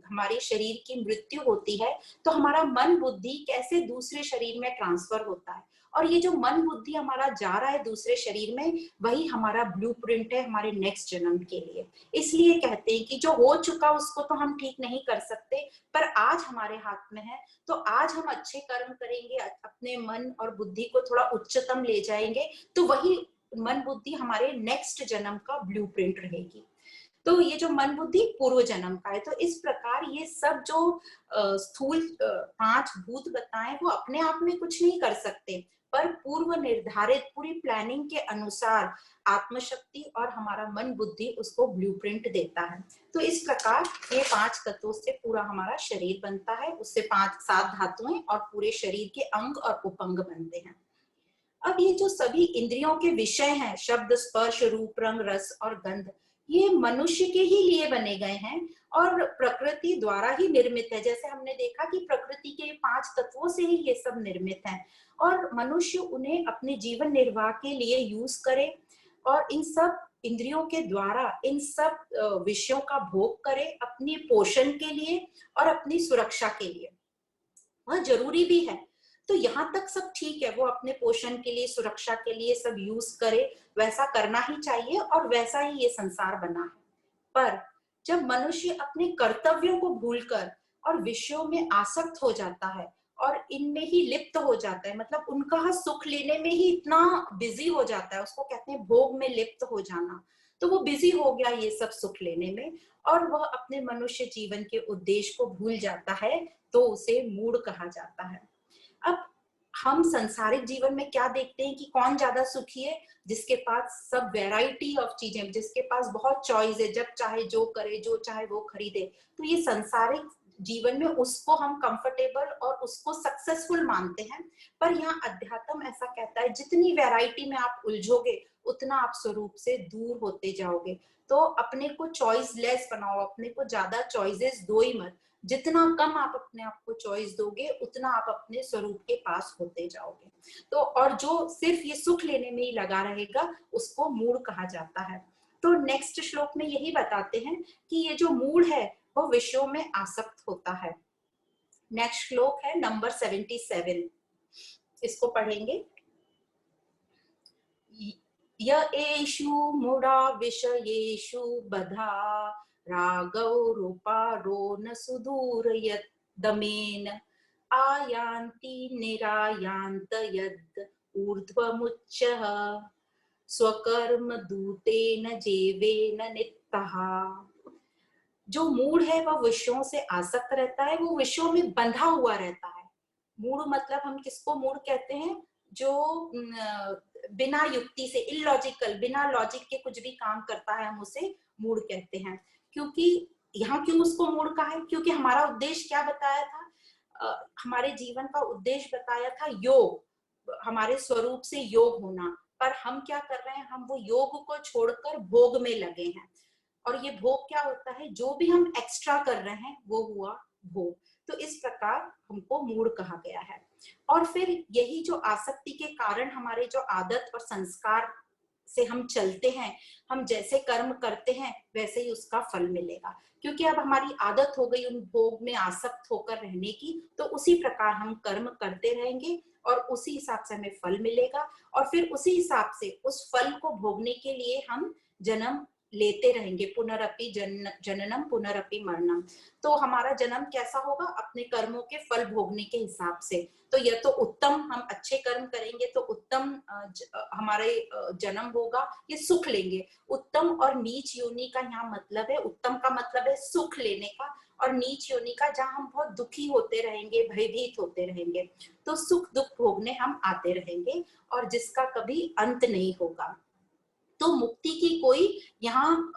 हमारे शरीर की मृत्यु होती है, तो हमारा मन बुद्धि कैसे दूसरे शरीर में ट्रांसफर होता है, और ये जो मन बुद्धि हमारा जा रहा है दूसरे शरीर में, वही हमारा ब्लूप्रिंट है हमारे नेक्स्ट जन्म के लिए। इसलिए कहते हैं कि जो हो चुका उसको तो हम ठीक नहीं कर सकते, पर आज हमारे हाथ में है, तो आज हम अच्छे कर्म करेंगे, अपने मन और बुद्धि को थोड़ा उच्चतम ले जाएंगे, तो वही मन बुद्धि हमारे नेक्स्ट जन्म का ब्लूप्रिंट रहेगी। तो ये जो मन बुद्धि पूर्व जन्म का है। तो इस प्रकार ये सब जो स्थूल 5 भूत बताए, वो अपने आप में कुछ नहीं कर सकते, पर पूर्व निर्धारित पूरी प्लानिंग के अनुसार आत्मशक्ति और हमारा मन बुद्धि उसको ब्लूप्रिंट देता है। तो इस प्रकार ये 5 तत्वों से पूरा हमारा शरीर बनता है, उससे 5-7 धातुएं और पूरे शरीर के अंग और उपअंग बनते हैं। अब ये जो सभी इंद्रियों के विषय हैं, शब्द, स्पर्श, रूप, रंग, रस और गंध, ये मनुष्य के ही लिए बने गए हैं और प्रकृति द्वारा ही निर्मित है। जैसे हमने देखा कि प्रकृति के 5 तत्वों से ही ये सब निर्मित हैं, और मनुष्य उन्हें अपने जीवन निर्वाह के लिए यूज करे, और इन सब इंद्रियों के द्वारा इन सब विषयों का भोग करे अपने पोषण के लिए और अपनी सुरक्षा के लिए। वह जरूरी भी है। तो यहाँ तक सब ठीक है, वो अपने पोषण के लिए, सुरक्षा के लिए सब यूज करे, वैसा करना ही चाहिए, और वैसा ही ये संसार बना है। पर जब मनुष्य अपने कर्तव्यों को भूलकर और विषयों में आसक्त हो जाता है और इनमें ही लिप्त हो जाता है, मतलब उनका सुख लेने में ही इतना बिजी हो जाता है, उसको कहते हैं भोग में लिप्त हो जाना। तो वो बिजी हो गया ये सब सुख लेने में, और वह अपने मनुष्य जीवन के उद्देश्य को भूल जाता है, तो उसे मूढ़ कहा जाता है। अब हम संसारिक जीवन में क्या देखते हैं कि कौन ज्यादा सुखी है? जिसके पास सब वैरायटी ऑफ चीजें, जिसके पास बहुत चॉइस है, जब चाहे जो करे, जो चाहे वो खरीदे। तो ये संसारिक जीवन में उसको हम कंफर्टेबल और उसको सक्सेसफुल मानते हैं। पर यहाँ अध्यात्म ऐसा कहता है जितनी वैरायटी में आप उलझोगे उतना आप स्वरूप से दूर होते जाओगे। तो अपने को चॉइस लेस बनाओ, अपने को ज्यादा चॉइसेस दो ही मत। जितना कम आप अपने आप को चॉइस दोगे उतना आप अपने स्वरूप के पास होते जाओगे। तो और जो सिर्फ ये सुख लेने में ही लगा रहेगा उसको मूढ़ कहा जाता है। तो नेक्स्ट श्लोक में यही बताते हैं कि ये जो मूढ़ है वो विषयों में आसक्त होता है। नेक्स्ट श्लोक है नंबर 77, इसको पढ़ेंगे। य एषु मूढ़ा विषयेषु बधा रागौ रूपारो न सुदूर यदमेन आयान्ति निरायान्त यद ऊर्ध्वमुच्चः स्वकर्म दूतेन जीवेन नित्यः। जो मूढ़ है वह विषयों से आसक्त रहता है, वो विषयों में बंधा हुआ रहता है। मूढ़ मतलब हम किसको मूढ़ कहते हैं? जो बिना युक्ति से, इलॉजिकल, बिना लॉजिक के कुछ भी काम करता है, हम उसे मूढ़ कहते हैं। क्योंकि यहाँ क्यों उसको मूढ़ कहा है? क्योंकि हमारा उद्देश्य क्या बताया था? हमारे जीवन का उद्देश्य बताया था योग, हमारे स्वरूप से योग होना। पर हम क्या कर रहे हैं? हम वो योग को छोड़कर भोग में लगे हैं। और ये भोग क्या होता है? जो भी हम एक्स्ट्रा कर रहे हैं वो हुआ भोग। तो इस प्रकार हमको मूढ़ कहा गया है। और फिर यही जो आसक्ति के कारण हमारे जो आदत और संस्कार से हम चलते हैं, हम जैसे कर्म करते हैं वैसे ही उसका फल मिलेगा। क्योंकि अब हमारी आदत हो गई उन भोग में आसक्त होकर रहने की, तो उसी प्रकार हम कर्म करते रहेंगे और उसी हिसाब से हमें फल मिलेगा। और फिर उसी हिसाब से उस फल को भोगने के लिए हम जन्म लेते रहेंगे। पुनरपि जननम पुनरपि मरणम। तो हमारा जन्म कैसा होगा? अपने कर्मों के फल भोगने के हिसाब से। तो यह तो उत्तम, हम अच्छे कर्म करेंगे तो उत्तम हमारे जन्म होगा, ये सुख लेंगे। उत्तम और नीच योनि का यहाँ मतलब है, उत्तम का मतलब है सुख लेने का, और नीच योनि का जहाँ हम बहुत दुखी होते रहेंगे, भयभीत होते रहेंगे। तो सुख दुख भोगने हम आते रहेंगे और जिसका कभी अंत नहीं होगा। तो मुक्ति की कोई यहाँ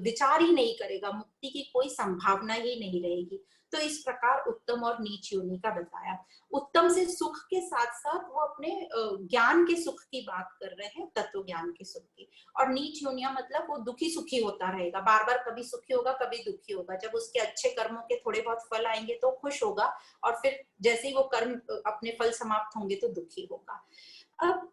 विचार ही नहीं करेगा, मुक्ति की कोई संभावना ही नहीं रहेगी। तो इस प्रकार उत्तम और नीच योनि का बताया। उत्तम से सुख के साथ साथ वो अपने ज्ञान के सुख की बात कर रहे हैं, तत्व ज्ञान के सुख की। और नीच योनिया मतलब वो दुखी सुखी होता रहेगा, बार बार कभी सुखी होगा कभी दुखी होगा। जब उसके अच्छे कर्मों के थोड़े बहुत फल आएंगे तो खुश होगा, और फिर जैसे ही वो कर्म अपने फल समाप्त होंगे तो दुखी होगा। अब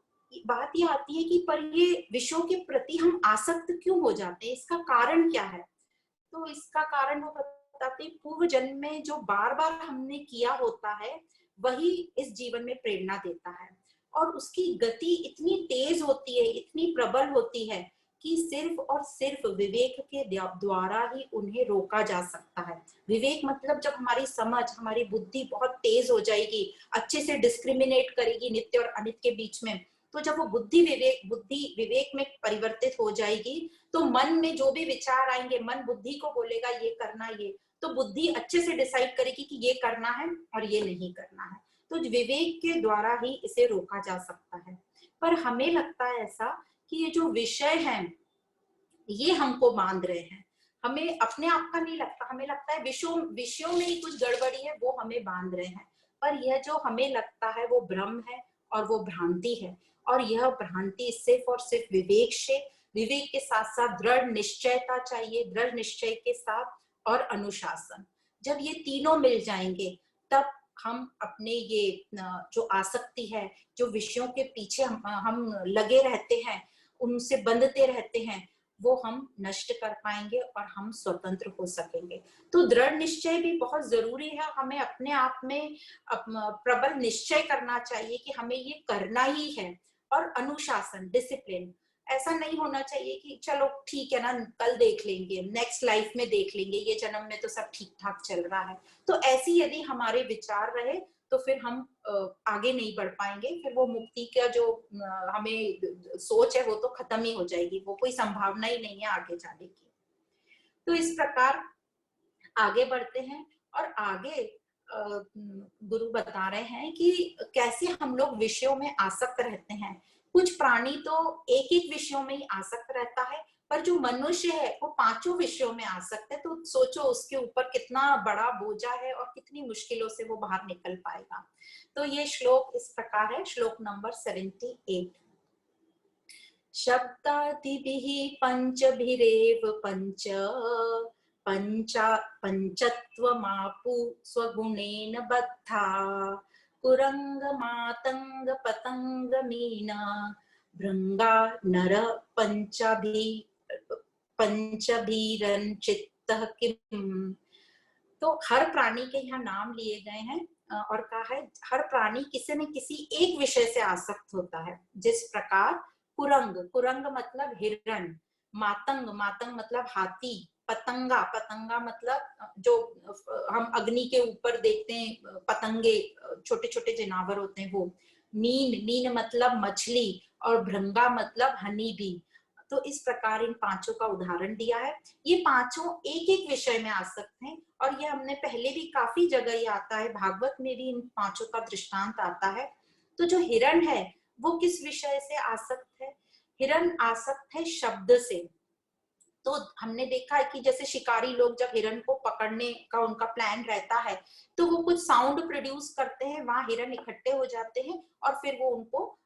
बात ये आती है कि पर ये विषयों के प्रति हम आसक्त क्यों हो जाते हैं, इसका कारण क्या है? तो इसका कारण वो बताते हैं, पूर्व जन्म में जो बार बार हमने किया होता है वही इस जीवन में प्रेरणा देता है। और उसकी गति इतनी तेज होती है, इतनी प्रबल होती है कि सिर्फ और सिर्फ विवेक के द्वारा ही उन्हें रोका जा सकता है। विवेक मतलब जब हमारी समझ, हमारी बुद्धि बहुत तेज हो जाएगी, अच्छे से डिस्क्रिमिनेट करेगी नित्य और अनित्य के बीच में, तो जब वो बुद्धि विवेक में परिवर्तित हो जाएगी तो मन में जो भी विचार आएंगे, मन बुद्धि को बोलेगा ये करना, ये तो बुद्धि अच्छे से डिसाइड करेगी कि ये करना है और ये नहीं करना है। तो विवेक के द्वारा ही इसे रोका जा सकता है। पर हमें लगता है ऐसा कि ये जो विषय हैं ये हमको बांध रहे हैं। हमें अपने आप का नहीं लगता, हमें लगता है विषयों में ही कुछ गड़बड़ी है, वो हमें बांध रहे हैं। पर यह जो हमें लगता है वो भ्रम है और वो भ्रांति है। और यह भ्रांति सिर्फ और सिर्फ विवेक के साथ साथ दृढ़ निश्चयता चाहिए, दृढ़ निश्चय के साथ और अनुशासन। जब ये तीनों मिल जाएंगे तब हम अपने ये जो आसक्ति है, जो विषयों के पीछे हम लगे रहते हैं, उनसे बंधते रहते हैं, वो हम नष्ट कर पाएंगे और हम स्वतंत्र हो सकेंगे। तो दृढ़ निश्चय भी बहुत जरूरी है। हमें अपने आप में प्रबल निश्चय करना चाहिए कि हमें ये करना ही है। और अनुशासन, डिसिप्लिन, ऐसा नहीं होना चाहिए कि चलो ठीक है ना, कल देख लेंगे, नेक्स्ट लाइफ में देख लेंगे, ये जन्म में तो सब ठीक ठाक चल रहा है। तो ऐसी यदि हमारे विचार रहे तो फिर हम आगे नहीं बढ़ पाएंगे। फिर वो मुक्ति का जो हमें सोच है वो तो खत्म ही हो जाएगी, वो कोई संभावना ही नहीं है आगे जाने की। तो इस प्रकार आगे बढ़ते हैं और आगे गुरु बता रहे हैं कि कैसे हम लोग विषयों में आसक्त रहते हैं। कुछ प्राणी तो एक एक विषयों में ही आसक्त रहता है, पर जो मनुष्य है वो पांचों विषयों में आ सकता है। तो सोचो उसके ऊपर कितना बड़ा बोझा है और कितनी मुश्किलों से वो बाहर निकल पाएगा। तो ये श्लोक इस प्रकार है, श्लोक नंबर 78। शब्दादिभिः पंचभिरेव पंच पंचत्वमापु स्वगुणेन बद्धा कुरंग मातंग पतंग मीना भृंगा नर पंचभीरंचित्तः किम। तो हर प्राणी के यहाँ नाम लिए गए हैं और कहा है हर प्राणी किसी न किसी एक विषय से आसक्त होता है। जिस प्रकार कुरंग, कुरंग मतलब हिरण, मातंग, मातंग मतलब हाथी, पतंगा, पतंगा मतलब जो हम अग्नि के ऊपर देखते हैं पतंगे, छोटे छोटे जानवर होते हैं वो, मीन, मीन मतलब मछली, और भृंगा मतलब हनी बी। तो इस प्रकार इन पांचों का उदाहरण दिया है। ये पांचों एक एक विषय में आसक्त हैं और ये हमने पहले भी काफी जगह ये आता है, भागवत में भी इन पांचों का दृष्टांत आता है। तो जो हिरण है वो किस विषय से आसक्त है? हिरण आसक्त है शब्द से। तो हमने देखा है कि जैसे शिकारी लोग जब हिरण को पकड़ने का उनका प्लान रहता है तो वो कुछ साउंड प्रोड्यूस करते हैं, वहां हिरण इकट्ठे हो जाते हैं और फिर वो उनको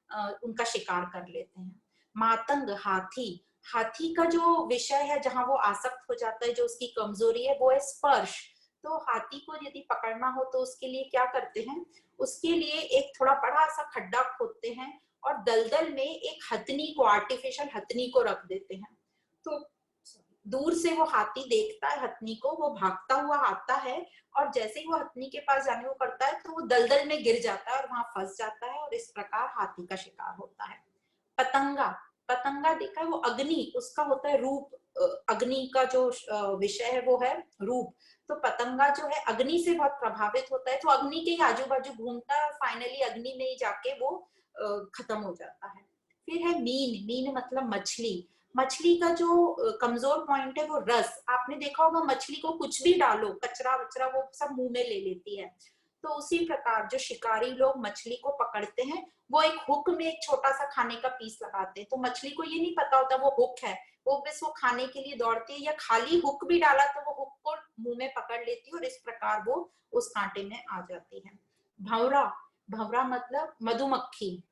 उनका शिकार कर लेते हैं। मातंग हाथी, हाथी का जो विषय है जहां वो आसक्त हो जाता है, जो उसकी कमजोरी है वो है स्पर्श। तो हाथी को यदि पकड़ना हो तो उसके लिए क्या करते हैं, उसके लिए एक थोड़ा बड़ा सा खड्डा खोदते हैं और दलदल में एक हथनी को, आर्टिफिशियल हथनी को रख देते हैं। तो दूर से वो हाथी देखता है हथनी को, वो भागता हुआ आता है और जैसे ही वो हथनी के पास जाने को करता है तो वो दलदल में गिर जाता है और वहां फंस जाता है और इस प्रकार हाथी का शिकार होता है। पतंगा, पतंगा देखा है वो अग्नि, उसका होता है रूप, अग्नि का जो विषय है वो है रूप। तो पतंगा जो है अग्नि से बहुत प्रभावित होता है, तो अग्नि के ही आजू बाजू घूमता है और फाइनली अग्नि में ही जाके वो खत्म हो जाता है। फिर है मीन, मीन मतलब मछली। मछली का जो कमजोर पॉइंट है वो रस। आपने देखा होगा मछली को कुछ भी डालो, कचरा वचरा, वो सब मुंह में ले लेती है। तो उसी प्रकार जो शिकारी लोग मछली को पकड़ते हैं वो एक हुक में एक छोटा सा खाने का पीस लगाते हैं। तो मछली को ये नहीं पता होता वो हुक है, वो बस वो खाने के लिए दौड़ती है, या खाली हुक भी डाला तो वो हुक को मुंह में पकड़ लेती है और इस प्रकार वो उस कांटे में आ जाती है। भंवरा, भंवरा मतलब मधुमक्खी।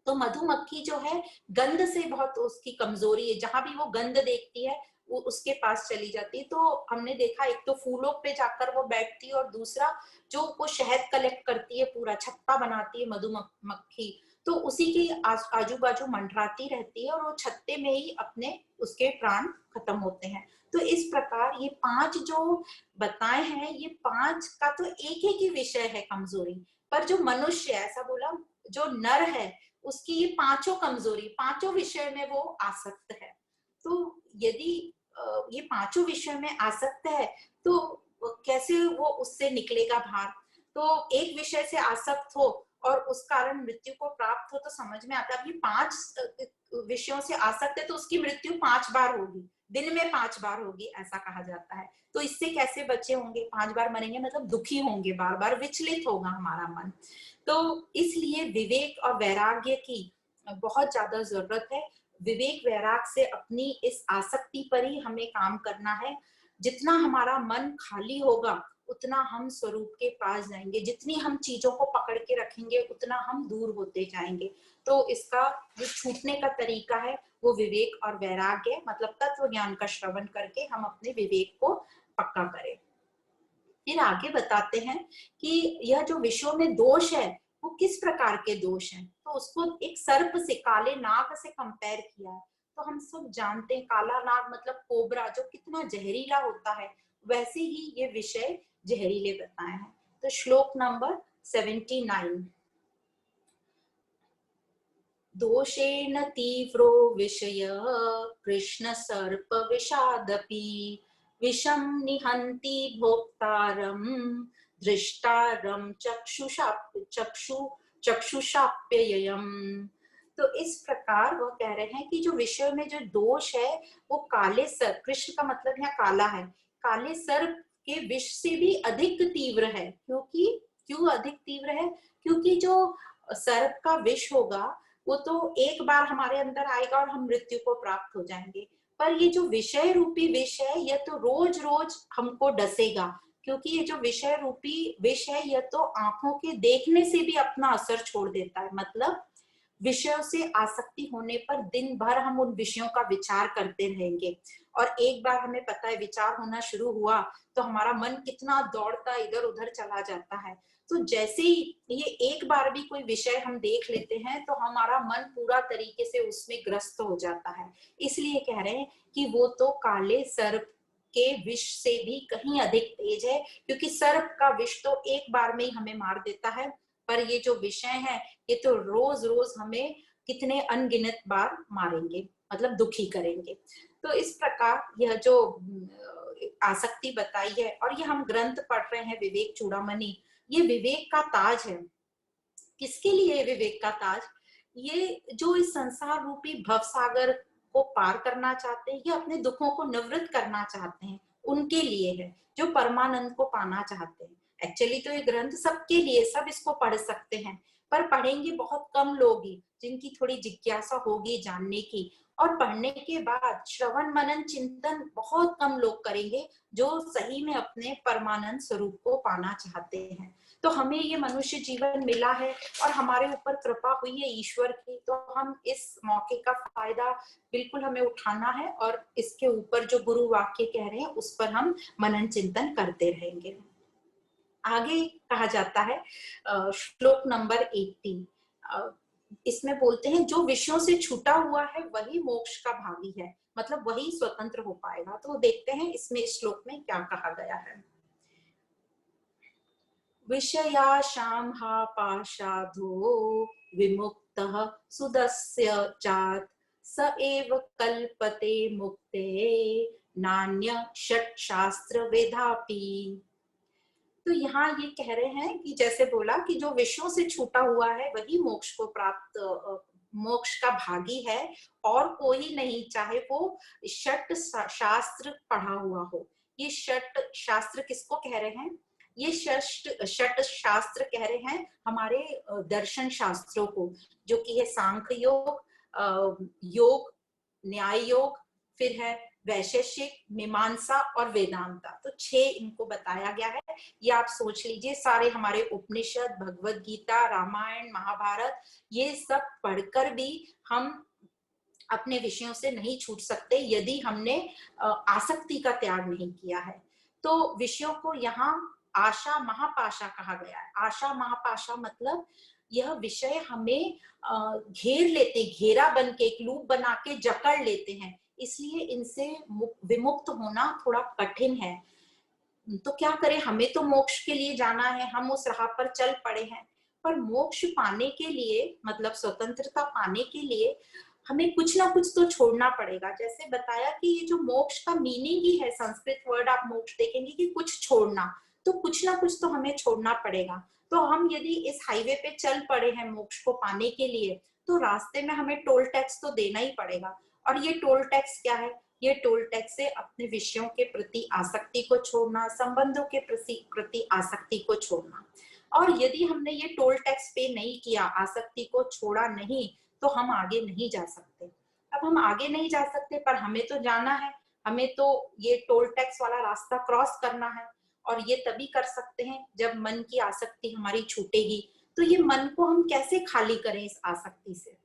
तो मधुमक्खी जो है गंध से बहुत उसकी कमजोरी है, जहां भी वो गंध देखती है वो उसके पास चली जाती है। तो हमने देखा एक तो फूलों पे जाकर वो बैठती है और दूसरा जो वो शहद कलेक्ट करती है, पूरा छत्ता बनाती है मधुमक्खी, तो उसी के आजू बाजू मंडराती रहती है और वो छत्ते में ही अपने उसके प्राण खत्म होते हैं। तो इस प्रकार ये पांच जो बताए हैं, ये पांच का तो एक ही विषय है कमजोरी, पर जो मनुष्य ऐसा बोला जो नर है उसकी ये पांचों कमजोरी, पांचों विषय में वो आसक्त है। तो यदि ये पांचों विषय में आसक्त है तो कैसे वो उससे निकलेगा बाहर? तो एक विषय से आसक्त हो और उस कारण मृत्यु को प्राप्त हो तो समझ में आता है। अभी 5 विषयों से आसक्त है तो उसकी मृत्यु 5 बार होगी, दिन में 5 बार होगी ऐसा कहा जाता है। तो इससे कैसे बचे होंगे? 5 बार मरेंगे मतलब दुखी होंगे, बार बार विचलित होगा हमारा मन। तो इसलिए विवेक और वैराग्य की बहुत ज्यादा जरूरत है। विवेक वैराग से अपनी इस आसक्ति पर ही हमें काम करना है। जितना हमारा मन खाली होगा उतना हम स्वरूप के पास जाएंगे, जितनी हम चीजों को पकड़ के रखेंगे उतना हम दूर होते जाएंगे। तो इसका जो छूटने का तरीका है वो विवेक और वैराग्य, मतलब तत्व ज्ञान का श्रवण करके हम अपने विवेक को पक्का करें। फिर आगे बताते हैं कि यह जो विषयों में दोष है वो किस प्रकार के दोष हैं। तो उसको एक सर्प से, काले नाग से कंपेयर किया है। तो हम सब जानते हैं काला नाग मतलब कोबरा, जो कितना जहरीला होता है, वैसे ही ये विषय जहरीले बताए हैं। तो श्लोक नंबर 79। दोषेण तीव्रो विषय कृष्ण सर्प विषादपि विषम निहन्ति भोक्तारम दृष्टारम चक्षुषाप्ययम्। तो इस प्रकार वह कह रहे हैं कि जो विषय में जो दोष है वो काले सर्प, कृष्ण का मतलब यहाँ काला है, काले सर्प के विष से भी अधिक तीव्र है। क्योंकि क्यों अधिक तीव्र है? क्योंकि जो सर्प का विष होगा वो तो एक बार हमारे अंदर आएगा और हम मृत्यु को प्राप्त हो जाएंगे, पर ये जो विषय रूपी विष है यह तो रोज रोज हमको डसेगा, क्योंकि ये जो विषय रूपी विष है यह तो आंखों के देखने से भी अपना असर छोड़ देता है। मतलब विषयों से आसक्ति होने पर दिन भर हम उन विषयों का विचार करते रहेंगे, और एक बार हमें पता है विचार होना शुरू हुआ तो हमारा मन कितना दौड़ता इधर उधर चला जाता है। तो जैसे ही ये एक बार भी कोई विषय हम देख लेते हैं तो हमारा मन पूरा तरीके से उसमें ग्रस्त हो जाता है। इसलिए कह रहे हैं कि वो तो काले सर्प के विष से भी कहीं अधिक तेज है, क्योंकि सर्प का विष तो एक बार में ही हमें मार देता है, पर ये जो विषय है ये तो रोज रोज हमें कितने अनगिनत बार मारेंगे, मतलब दुखी करेंगे। तो इस प्रकार यह जो आसक्ति बताई है, और ये हम ग्रंथ पढ़ रहे हैं विवेक चूड़ामणि, ये विवेक का ताज है। किसके लिए विवेक का ताज? ये जो इस संसार रूपी भवसागर को पार करना चाहते हैं, ये अपने दुखों को निवृत्त करना चाहते हैं, उनके लिए है, जो परमानंद को पाना चाहते हैं। एक्चुअली तो ये ग्रंथ सबके लिए, सब इसको पढ़ सकते हैं, पर पढ़ेंगे बहुत कम लोग ही, जिनकी थोड़ी जिज्ञासा होगी जानने की। और पढ़ने के बाद श्रवण मनन चिंतन बहुत कम लोग करेंगे, जो सही में अपने परमानंद स्वरूप को पाना चाहते हैं। तो हमें ये मनुष्य जीवन मिला है और हमारे ऊपर कृपा हुई है ईश्वर की, तो हम इस मौके का फायदा बिल्कुल हमें उठाना है, और इसके ऊपर जो गुरु वाक्य कह रहे हैं उस पर हम मनन चिंतन करते रहेंगे। आगे कहा जाता है श्लोक नंबर 18, इसमें बोलते हैं जो विषयों से छूटा हुआ है वही मोक्ष का भागी है, मतलब वही स्वतंत्र हो पाएगा। तो देखते हैं इसमें इस श्लोक में क्या कहा गया है। विषयाशां हा पाशाधो विमुक्तः सुदस्य चात् स एव कल्पते मुक्ते नान्य षट शास्त्र वेदापि। तो यहाँ ये कह रहे हैं कि जैसे बोला कि जो विषयों से छूटा हुआ है वही मोक्ष को प्राप्त मोक्ष का भागी है, और कोई नहीं, चाहे वो षट शास्त्र पढ़ा हुआ हो। ये षट शास्त्र किसको कह रहे हैं? ये षट शास्त्र कह रहे हैं हमारे दर्शन शास्त्रों को, जो कि है सांख्य योग, योग, न्याय योग, फिर है वैशेषिक, मीमांसा और वेदांता। तो 6 इनको बताया गया है। ये आप सोच लीजिए, सारे हमारे उपनिषद, भगवत गीता, रामायण, महाभारत, ये सब पढ़कर भी हम अपने विषयों से नहीं छूट सकते यदि हमने आसक्ति का त्याग नहीं किया है। तो विषयों को यहाँ आशा महापाशा कहा गया है। आशा महापाशा मतलब यह विषय हमें घेर लेते, घेरा बन के, एक लूप बना के जकड़ लेते हैं, इसलिए इनसे विमुक्त होना थोड़ा कठिन है। तो क्या करें, हमें तो मोक्ष के लिए जाना है, हम उस राह पर चल पड़े हैं, पर मोक्ष पाने के लिए, मतलब स्वतंत्रता पाने के लिए हमें कुछ ना कुछ तो छोड़ना पड़ेगा। जैसे बताया कि ये जो मोक्ष का मीनिंग ही है, संस्कृत वर्ड आप मोक्ष देखेंगे कि कुछ छोड़ना, तो कुछ ना कुछ तो हमें छोड़ना पड़ेगा। तो हम यदि इस हाईवे पे चल पड़े हैं मोक्ष को पाने के लिए, तो रास्ते में हमें टोल टैक्स तो देना ही पड़ेगा। और ये टोल टैक्स क्या है? ये टोल टैक्स से अपने विषयों के प्रति आसक्ति को छोड़ना, संबंधों के प्रति आसक्ति को छोड़ना। और यदि हमने ये टोल टैक्स पे नहीं किया, आसक्ति को छोड़ा नहीं, तो हम आगे नहीं जा सकते। अब हम आगे नहीं जा सकते, पर हमें तो जाना है, हमें तो ये टोल टैक्स वाला रास्ता क्रॉस करना है, और ये तभी कर सकते हैं जब मन की आसक्ति हमारी छूटेगी। तो ये मन को हम कैसे खाली करें इस आसक्ति से?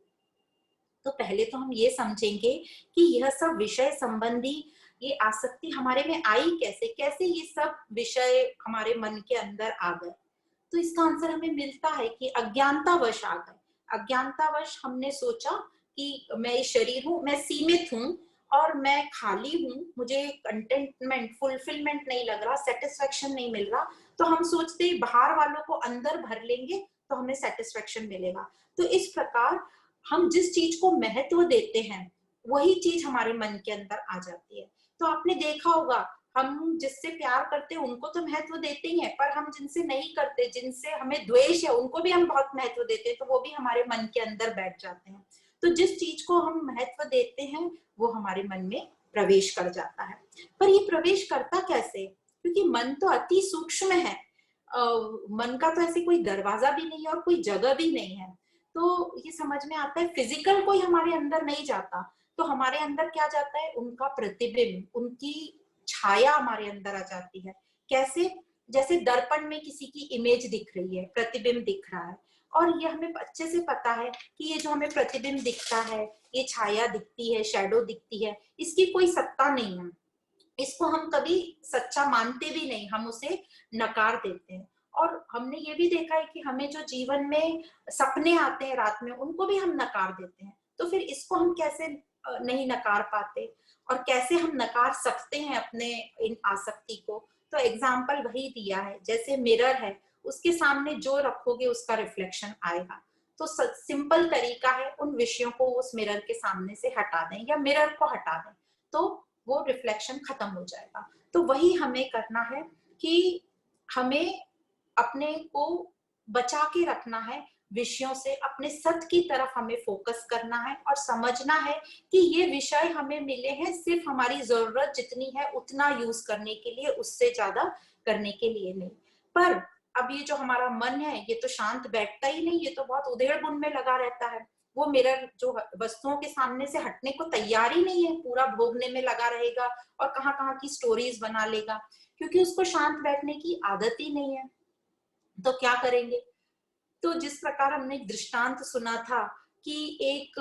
तो पहले तो हम ये समझेंगे कि यह सब विषय संबंधी ये आसक्ति हमारे में आई कैसे, कैसे ये सब विषय हमारे मन के अंदर आ गए। तो इसका आंसर हमें मिलता है कि अज्ञानतावश आ गए। अज्ञानतावश हमने सोचा कि मैं इस शरीर हूँ, मैं सीमित हूँ और मैं खाली हूँ, मुझे कंटेंटमेंट, फुलफिलमेंट नहीं लग रहा, सेटिस्फेक्शन नहीं मिल रहा, तो हम सोचते हैं बाहर वालों को अंदर भर लेंगे तो हमें सेटिस्फेक्शन मिलेगा। तो इस प्रकार हम जिस चीज को महत्व देते हैं वही चीज हमारे मन के अंदर आ जाती है। तो आपने देखा होगा, हम जिससे प्यार करते हैं उनको तो महत्व देते ही हैं, पर हम जिनसे नहीं करते, जिनसे हमें द्वेष है, उनको भी हम बहुत महत्व देते हैं, तो वो भी हमारे मन के अंदर बैठ जाते हैं। तो जिस चीज को हम महत्व देते हैं वो हमारे मन में प्रवेश कर जाता है। पर ये प्रवेश करता कैसे? क्योंकि मन तो अति सूक्ष्म है, मन का तो ऐसे कोई दरवाजा भी नहीं है और कोई जगह भी नहीं है। तो ये समझ में आता है फिजिकल कोई हमारे अंदर नहीं जाता, तो तो हमारे अंदर क्या जाता है, उनका प्रतिबिंब, उनकी छाया हमारे अंदर आ जाती है। कैसे? जैसे दर्पण में किसी की इमेज दिख रही है, प्रतिबिंब दिख रहा है, और ये हमें अच्छे से पता है कि ये जो हमें प्रतिबिंब दिखता है, ये छाया दिखती है, शैडो दिखती है, इसकी कोई सत्ता नहीं है, इसको हम कभी सच्चा मानते भी नहीं, हम उसे नकार देते हैं। और हमने ये भी देखा है कि हमें जो जीवन में सपने आते हैं रात में, उनको भी हम नकार देते हैं। तो फिर इसको हम कैसे नहीं नकार पाते, और कैसे हम नकार सकते हैं अपने इन आसक्ति को? तो एग्जाम्पल वही दिया है, जैसे मिरर है, उसके सामने जो रखोगे उसका रिफ्लेक्शन आएगा। तो सिंपल तरीका है, उन विषयों को उस मिरर के सामने से हटा दें या मिरर को हटा दें, तो वो रिफ्लेक्शन खत्म हो जाएगा। तो वही हमें करना है कि हमें अपने को बचा के रखना है विषयों से, अपने सत्य की तरफ हमें फोकस करना है, और समझना है कि ये विषय हमें मिले हैं सिर्फ हमारी जरूरत जितनी है उतना यूज करने के लिए, उससे ज्यादा करने के लिए नहीं। पर अब ये जो हमारा मन है, ये तो शांत बैठता ही नहीं, ये तो बहुत उधेड़ बुन में लगा रहता है। वो मिरर जो वस्तुओं के सामने से हटने को तैयार ही नहीं है, पूरा भोगने में लगा रहेगा और कहाँ कहाँ की स्टोरीज बना लेगा, क्योंकि उसको शांत बैठने की आदत ही नहीं है। तो क्या करेंगे? तो जिस प्रकार हमने एक दृष्टांत सुना था कि एक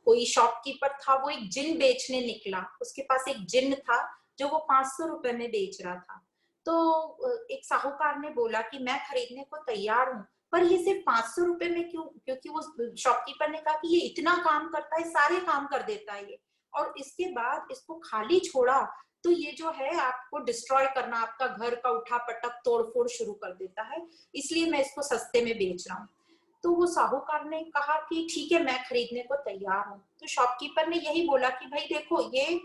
कोई शॉपकीपर था, वो एक जिन बेचने निकला, उसके पास एक जिन था जो वो 500 रुपए में बेच रहा था। तो एक साहूकार ने बोला कि मैं खरीदने को तैयार हूँ, पर ये सिर्फ 500 रुपए में क्यों? क्योंकि वो शॉपकीपर ने कहा कि ये इतना काम करता है, सारे काम कर देता है ये, और इसके बाद इसको खाली छोड़ा तो ये जो है आपको डिस्ट्रॉय करना, आपका घर का उठा पटक तोड़ फोड़ शुरू कर देता है, इसलिए मैं इसको सस्ते में बेच रहा हूँ। तो वो साहूकार ने कहा कि ठीक है, मैं खरीदने को तैयार हूँ। तो शॉपकीपर ने यही बोला कि भाई देखो, ये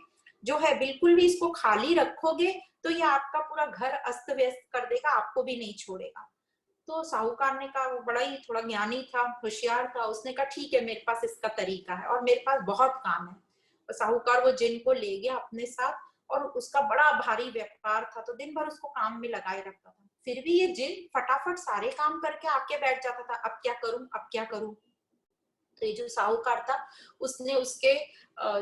जो है बिल्कुल भी इसको खाली रखोगे तो ये आपका पूरा घर अस्त व्यस्त कर देगा, आपको भी नहीं छोड़ेगा। तो साहूकार ने कहा, वो बड़ा ही थोड़ा ज्ञानी था, होशियार था, उसने कहा ठीक है, मेरे पास इसका तरीका है और मेरे पास बहुत काम है। तो साहूकार वो जिन को ले गया अपने साथ, और उसका बड़ा भारी व्यापार था, तो दिन भर उसको काम में लगाए रखता था। फिर भी ये जिन फटाफट सारे काम करके आके बैठ जाता था, अब क्या करूं, अब क्या करूं। तो ये जो साहूकार था, उसने उसके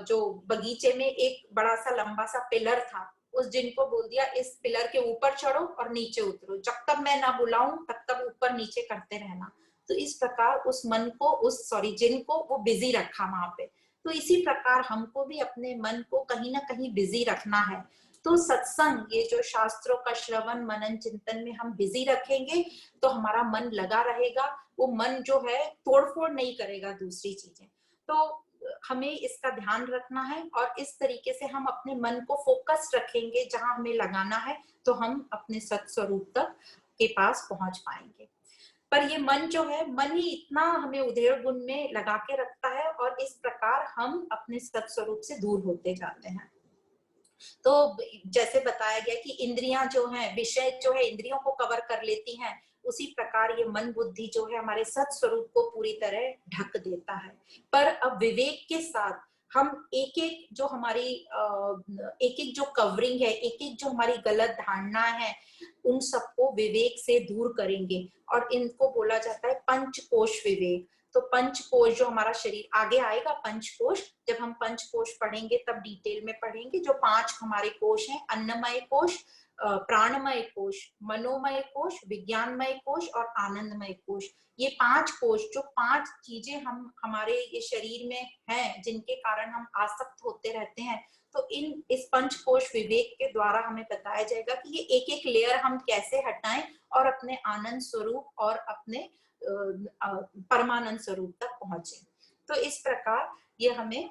जो बगीचे में एक बड़ा सा लंबा सा पिलर था, उस जिन को बोल दिया इस पिलर के ऊपर चढ़ो और नीचे उतरो, जब तक मैं ना बुलाऊं तब तक ऊपर नीचे करते रहना। तो इस प्रकार उस मन को, उस जिन को वो बिजी रखा वहां पे। तो इसी प्रकार हमको भी अपने मन को कहीं ना कहीं बिजी रखना है। तो सत्संग, ये जो शास्त्रों का श्रवण मनन चिंतन में हम बिजी रखेंगे तो हमारा मन लगा रहेगा, वो मन जो है तोड़फोड़ नहीं करेगा दूसरी चीजें। तो हमें इसका ध्यान रखना है, और इस तरीके से हम अपने मन को फोकस रखेंगे जहां हमें लगाना है, तो हम अपने सत स्वरूप तक के पास पहुंच पाएंगे। पर ये मन जो है, मन ही इतना हमें उधेड़ बुन में लगा के रखता है, और इस प्रकार हम अपने सत स्वरूप से दूर होते जाते हैं। तो जैसे बताया गया कि इंद्रियां जो हैं, विषय जो है इंद्रियों को कवर कर लेती हैं, उसी प्रकार ये मन बुद्धि जो है हमारे सत स्वरूप को पूरी तरह ढक देता है। पर अब विवेक के साथ हम एक एक जो हमारी एक एक जो कवरिंग है, एक एक जो हमारी गलत धारणा है, उन सबको विवेक से दूर करेंगे। और इनको बोला जाता है पंचकोश विवेक। तो पंचकोश जो हमारा शरीर, आगे आएगा पंचकोश, जब हम पंचकोश पढ़ेंगे तब डिटेल में पढ़ेंगे। जो 5 हमारे कोश हैं, अन्नमय कोश, प्राणमय कोश, मनोमय कोश, विज्ञानमय कोश और आनंदमय कोश। ये 5 कोश, जो 5 चीजें हम हमारे ये शरीर में हैं, जिनके कारण हम आसक्त होते रहते हैं। तो इस पंचकोश विवेक के द्वारा हमें बताया जाएगा कि ये एक एक लेयर हम कैसे हटाएं और अपने आनंद स्वरूप और अपने परमानंद स्वरूप तक पहुंचे। तो इस प्रकार ये हमें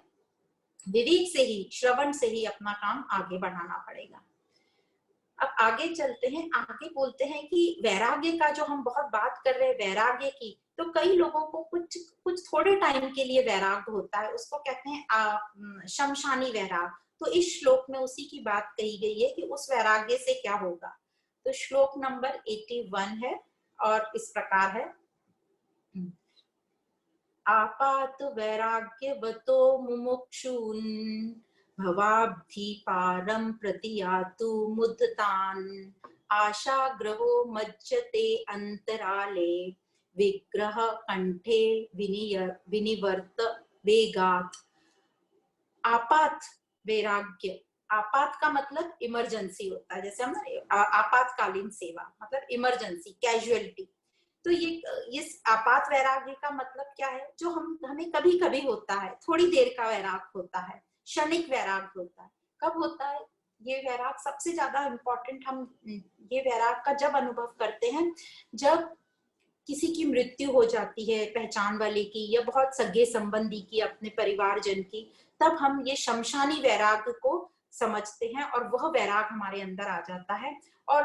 विवेक से ही, श्रवण से ही अपना काम आगे बढ़ाना पड़ेगा। अब आगे चलते हैं, आगे बोलते हैं कि वैराग्य का जो हम बहुत बात कर रहे हैं वैराग्य की, तो कई लोगों को कुछ कुछ थोड़े टाइम के लिए वैराग्य होता है, उसको कहते हैं शमशानी वैराग। तो इस श्लोक में उसी की बात कही गई है कि उस वैराग्य से क्या होगा। तो श्लोक नंबर 81 है और इस प्रकार है, आपात वैराग्यवतो मुमुक्षून् भवाब्धि पारं प्रतियातु मुद्दतान् आशाग्रहो मज्जते अंतराले विग्रह कंठे विनिवर्त वेगात्। आपात वैराग्य, आपात का मतलब इमरजेंसी होता है, जैसे हम आपातकालीन सेवा मतलब इमरजेंसी, कैजुअलिटी। तो ये आपात वैराग्य का मतलब क्या है, जो हमें कभी कभी होता है, थोड़ी देर का वैराग होता है, क्षणिक वैराग होता है। कब होता है ये वैराग? सबसे ज्यादा इम्पोर्टेंट हम ये वैराग का जब अनुभव करते हैं जब किसी की मृत्यु हो जाती है, पहचान वाले की या बहुत सगे संबंधी की, अपने परिवारजन की, तब हम ये शमशानी वैराग को समझते हैं और वह वैराग हमारे अंदर आ जाता है। और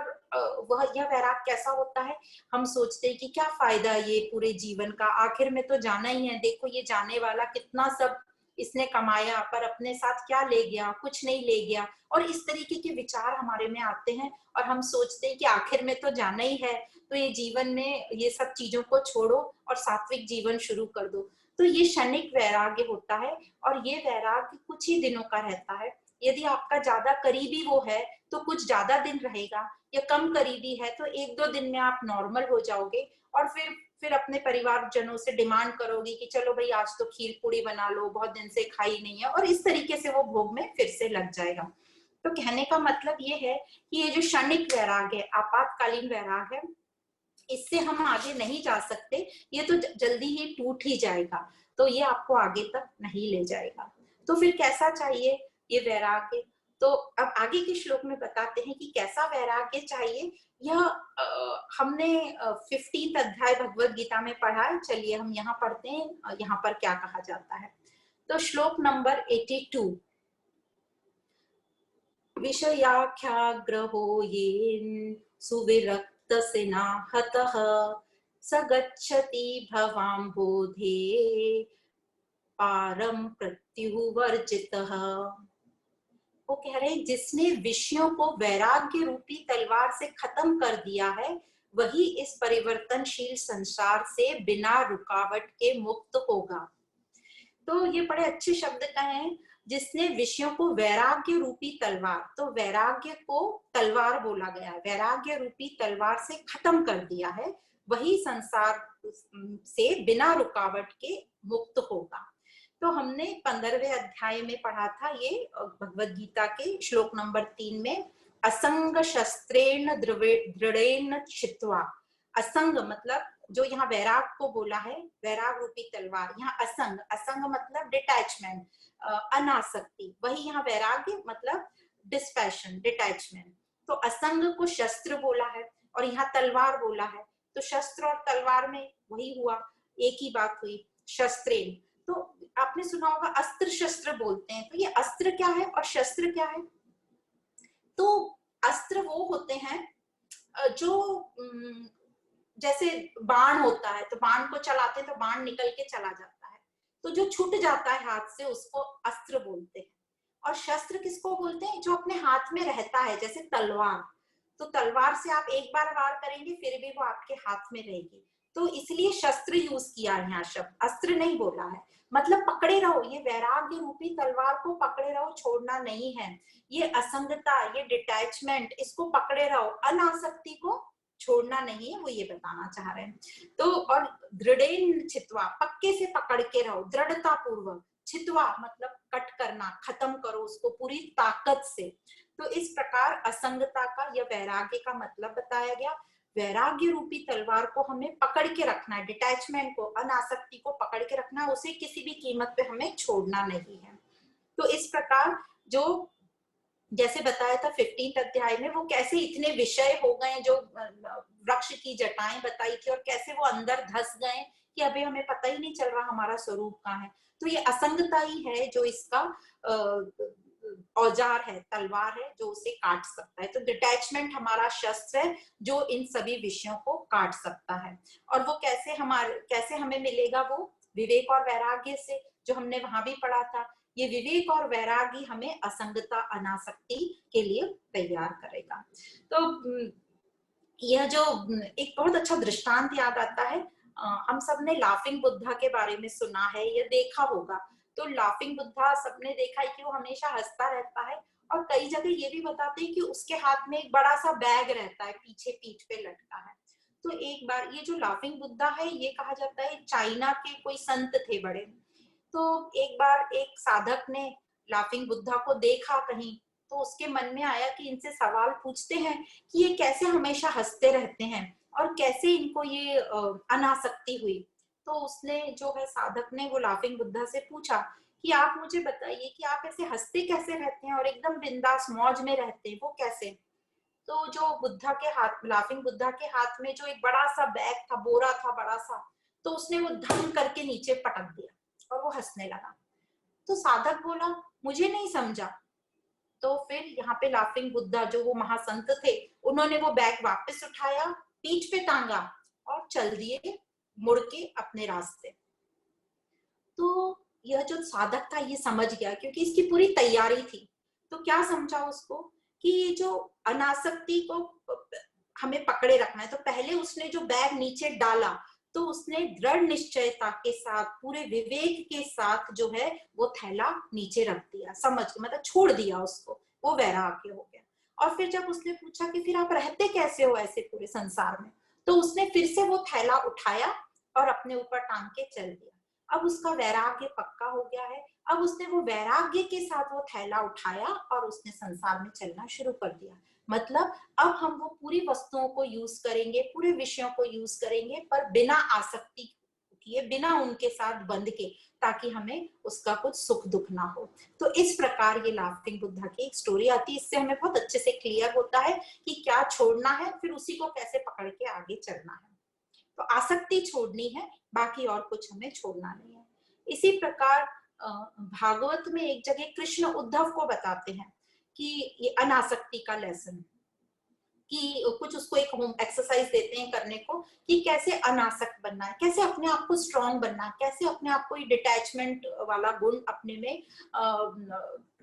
वह यह वैराग कैसा होता है, हम सोचते हैं कि क्या फायदा ये पूरे जीवन का, आखिर में तो जाना ही है, देखो ये जाने वाला कितना सब इसने कमाया पर अपने साथ क्या ले गया, कुछ नहीं ले गया। और इस तरीके के विचार हमारे में आते हैं और हम सोचते हैं कि आखिर में तो जाना ही है, तो ये जीवन में ये सब चीजों को छोड़ो और सात्विक जीवन शुरू कर दो। तो ये क्षणिक वैराग्य होता है और ये वैराग्य कुछ ही दिनों का रहता है। यदि आपका ज्यादा करीबी वो है तो कुछ ज्यादा दिन रहेगा, या कम करीबी है तो एक दो दिन में आप नॉर्मल हो जाओगे और फिर अपने परिवारजनों से डिमांड करोगे कि चलो भाई आज तो खीर पूड़ी बना लो, बहुत दिन से खाई नहीं है, और इस तरीके से वो भोग में फिर से लग जाएगा। तो कहने का मतलब ये है कि ये जो क्षणिक वैराग है, आपातकालीन वैराग है, इससे हम आगे नहीं जा सकते, ये तो जल्दी ही टूट ही जाएगा, तो ये आपको आगे तक नहीं ले जाएगा। तो फिर कैसा चाहिए ये वैराग्य? तो अब आगे के श्लोक में बताते हैं कि कैसा वैराग्य चाहिए। यह हमने 15th अध्याय भगवत गीता में पढ़ा है, चलिए हम यहाँ पढ़ते हैं यहाँ पर क्या कहा जाता है। तो श्लोक नंबर 82, विषयाख्याग्रहो येन सुविरक्तसिना हतः स गच्छति भवाम्बोधे पारम प्रत्युवर्जितः। वो कह रहे हैं जिसने विषयों को वैराग्य रूपी तलवार से खत्म कर दिया है, वही इस परिवर्तनशील संसार से बिना रुकावट के मुक्त होगा। तो ये बड़े अच्छे शब्द कहे हैं, जिसने विषयों को वैराग्य रूपी तलवार, तो वैराग्य को तलवार बोला गया है, वैराग्य रूपी तलवार से खत्म कर दिया है, वही संसार से बिना रुकावट के मुक्त होगा। तो हमने 15वें अध्याय में पढ़ा था ये भगवत गीता के श्लोक नंबर 3 में, असंग शस्त्रेण दृढ़ेन छित्वा। असंग मतलब जो यहाँ वैराग को बोला है, वैराग रूपी तलवार, यहाँ असंग, असंग मतलब डिटैचमेंट, अनासक्ति, वही यहाँ वैराग्य मतलब डिस्पैशन, डिटैचमेंट। तो असंग को शस्त्र बोला है और यहाँ तलवार बोला है, तो शस्त्र और तलवार में वही हुआ, एक ही बात हुई, शस्त्रेण। तो आपने सुना होगा अस्त्र शस्त्र बोलते हैं, तो ये अस्त्र क्या है और शस्त्र क्या है? तो अस्त्र वो होते हैं जो जैसे बाण होता है, तो बाण को चलाते हैं तो बाण निकल के चला जाता है, तो जो छूट जाता है हाथ से उसको अस्त्र बोलते हैं। और शस्त्र किसको बोलते हैं? जो अपने हाथ में रहता है, जैसे तलवार, तो तलवार से आप एक बार वार करेंगे फिर भी वो आपके हाथ में रहेगी, तो इसलिए शस्त्र यूज किया है यहाँ शब्द, अस्त्र नहीं बोला है। मतलब पकड़े रहो, ये वैराग्य रूपी तलवार को पकड़े रहो, छोड़ना नहीं है। ये असंगता, ये डिटैचमेंट, इसको पकड़े रहो, अनासक्ति को छोड़ना नहीं है, वो ये बताना चाह रहे हैं। तो और दृढ़ेन छित्वा, पक्के से पकड़ के रहो, दृढ़ता पूर्वक, छित्वा मतलब कट करना, खत्म करो उसको पूरी ताकत से। तो इस प्रकार असंगता का या वैराग्य का मतलब बताया गया। वैराग्य रूपी तलवार को हमें पकड़ के रखना है, डिटैचमेंट को, अनासक्ति को पकड़ के रखना है, उसे किसी भी कीमत पे हमें छोड़ना नहीं है। तो इस प्रकार जो जैसे बताया था 15th अध्याय में, वो कैसे इतने विषय हो गए, जो वृक्ष की जटाएं बताई थी, और कैसे वो अंदर धस गए कि अभी हमें पता ही नहीं चल रहा हमारा स्वरूप कहाँ है। तो ये असंगता ही है जो इसका औजार है, तलवार है जो उसे काट सकता है। तो डिटैचमेंट हमारा शस्त्र है जो इन सभी विषयों को काट सकता है। और वो कैसे हमें मिलेगा? वो विवेक और वैराग्य से, जो हमने वहां भी पढ़ा था। ये विवेक और वैरागी हमें असंगता, अनासक्ति के लिए तैयार करेगा। तो यह जो एक बहुत अच्छा दृष्टांत याद आता है, हम सब ने लाफिंग बुद्धा के बारे में सुना है या देखा होगा। तो लाफिंग बुद्धा सबने देखा है कि वो हमेशा हंसता रहता है, और कई जगह ये भी बताते हैं कि उसके हाथ में एक बड़ा सा बैग रहता है, पीछे पीठ पे लटका है। तो एक बार ये जो लाफिंग बुद्धा है, ये कहा जाता है चाइना के कोई संत थे बड़े। तो एक बार एक साधक ने लाफिंग बुद्धा को देखा कहीं, तो उसके मन में आया कि इनसे सवाल पूछते हैं कि ये कैसे हमेशा हंसते रहते हैं और कैसे इनको ये अनासक्ति हुई। तो उसने जो है साधक ने वो लाफिंग बुद्धा से पूछा कि आप मुझे बताइए कि आप ऐसे हंसते कैसे रहते हैं और एकदम बिंदास मौज में रहते हैं, वो कैसे। तो जो बुद्धा के हाथ, लाफिंग बुद्धा के हाथ में जो एक बड़ा सा बैग था, बोरा था बड़ा सा, तो उसने वो धम करके नीचे पटक दिया और वो हंसने लगा। तो साधक बोला मुझे नहीं समझा। तो फिर यहाँ पे लाफिंग बुद्धा जो वो महासंत थे, उन्होंने वो बैग वापस उठाया, पीठ पे टांगा और चल दिए मुड़ के अपने रास्ते। तो यह जो साधक था ये समझ गया, क्योंकि इसकी पूरी तैयारी थी। तो क्या समझा उसको कि ये जो अनासक्ति को हमें पकड़े रखना है, तो पहले उसने जो बैग नीचे डाला तो उसने दृढ़ निश्चयता के साथ, पूरे विवेक के साथ जो है वो थैला नीचे रख दिया, समझ मतलब छोड़ दिया उसको, वो वैराग्य हो गया। और फिर जब उसने पूछा कि फिर आप रहते कैसे हो ऐसे पूरे संसार में, तो उसने फिर से वो थैला उठाया और अपने ऊपर टांग के चल दिया। अब उसका वैराग्य पक्का हो गया है। अब उसने वो वैराग्य के साथ वो थैला उठाया और उसने संसार में चलना शुरू कर दिया। मतलब अब हम वो पूरी वस्तुओं को यूज करेंगे, पूरे विषयों को यूज करेंगे, पर बिना आसक्ति किए, बिना उनके साथ बंध के, ताकि हमें उसका कुछ सुख दुख ना हो। तो इस प्रकार ये लाफिंग बुद्धा की एक स्टोरी आती है। इससे हमें बहुत अच्छे से क्लियर होता है कि क्या छोड़ना है, फिर उसी को कैसे पकड़ के आगे चलना है। तो आसक्ति छोड़नी है, बाकी और कुछ हमें छोड़ना नहीं है। इसी प्रकार भागवत में एक जगह कृष्ण उद्धव को बताते हैं कि ये अनासक्ति का लेसन, कि कुछ उसको एक होम एक्सरसाइज देते हैं करने को कि कैसे अनासक्त बनना है, कैसे अपने आप को स्ट्रांग बनना है, कैसे अपने आप को डिटैचमेंट वाला गुण अपने में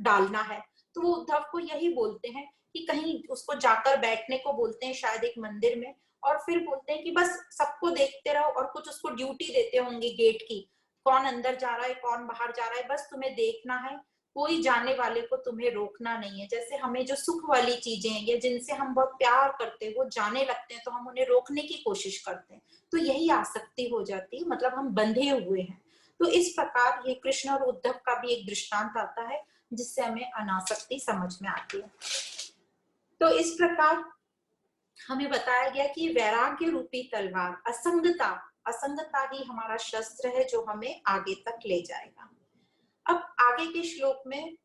डालना है। तो वो उद्धव को यही बोलते हैं कि कहीं उसको जाकर बैठने को बोलते हैं शायद एक मंदिर में, और फिर बोलते हैं कि बस सबको देखते रहो, और कुछ उसको ड्यूटी देते होंगे गेट की, कौन अंदर जा रहा है कौन बाहर जा रहा है, बस तुम्हें देखना है, कोई जाने वाले को तुम्हें रोकना नहीं है। जैसे हमें जो सुख वाली चीजें हैं या जिनसे हम बहुत प्यार करते हैं वो जाने लगते हैं तो हम उन्हें रोकने की कोशिश करते हैं, तो यही आसक्ति हो जाती है, मतलब हम बंधे हुए हैं। तो इस प्रकार ये कृष्ण और उद्धव का भी एक दृष्टांत आता है जिससे हमें अनासक्ति समझ में आती है। तो इस प्रकार हमें बताया गया कि वैराग्य रूपी तलवार, असंगता, असंगता ही हमारा शस्त्र है जो हमें आगे तक ले जाएगा। अब आगे के श्लोक में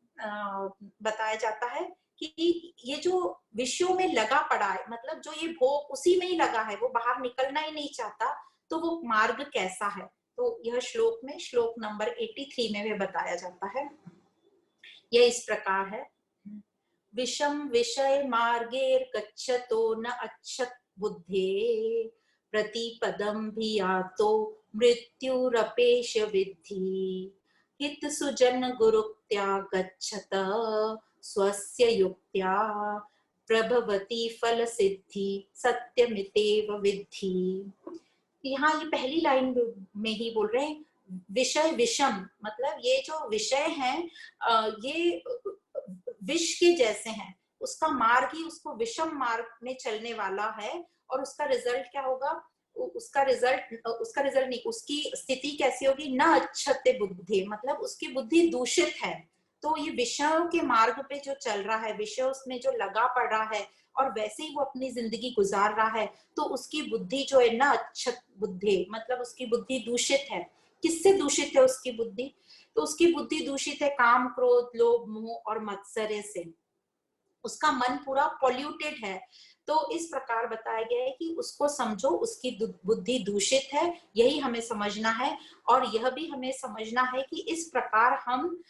बताया जाता है कि ये जो विषयों में लगा पड़ा है, मतलब जो ये भोग उसी में ही लगा है, वो बाहर निकलना ही नहीं चाहता, तो वो मार्ग कैसा है। तो यह श्लोक में, श्लोक नंबर 83 में भी बताया जाता है। यह इस प्रकार है, विषम विषय मार्गेर गच्छतो न अच्छत बुद्धे प्रतिपदम भी आतो मृत्युरपेश विद्धि हित सुजन गुरुक्त्या गच्छत स्वस्य युक्त्या प्रभवती फल सिद्धि सत्यमितेव विद्धि। यहाँ ये पहली लाइन में ही बोल रहे हैं विषय विषम, मतलब ये जो विषय हैं ये विष के जैसे हैं, उसका मार्ग ही उसको विषम मार्ग में चलने वाला है, और उसका रिजल्ट क्या होगा, उसका रिजल्ट नहीं, उसकी स्थिति कैसी होगी, न अच्छते बुद्धि, मतलब उसकी बुद्धि दूषित है। तो ये विषयों के मार्ग पे जो चल रहा है, विषय उसमें जो लगा पड़ रहा है और वैसे ही वो अपनी जिंदगी गुजार रहा है, तो उसकी बुद्धि जो है न अच्छत बुद्धि, मतलब उसकी बुद्धि दूषित है। किससे दूषित है उसकी बुद्धि, तो उसकी बुद्धि दूषित है काम क्रोध लोभ मोह और मत्सर्य से, उसका मन पूरा पॉल्यूटेड है। तो इस प्रकार बताया गया है कि उसको समझो, उसकी बुद्धि दूषित है, यही हमें समझना है। और यह भी हमें समझना है कि इस प्रकार हम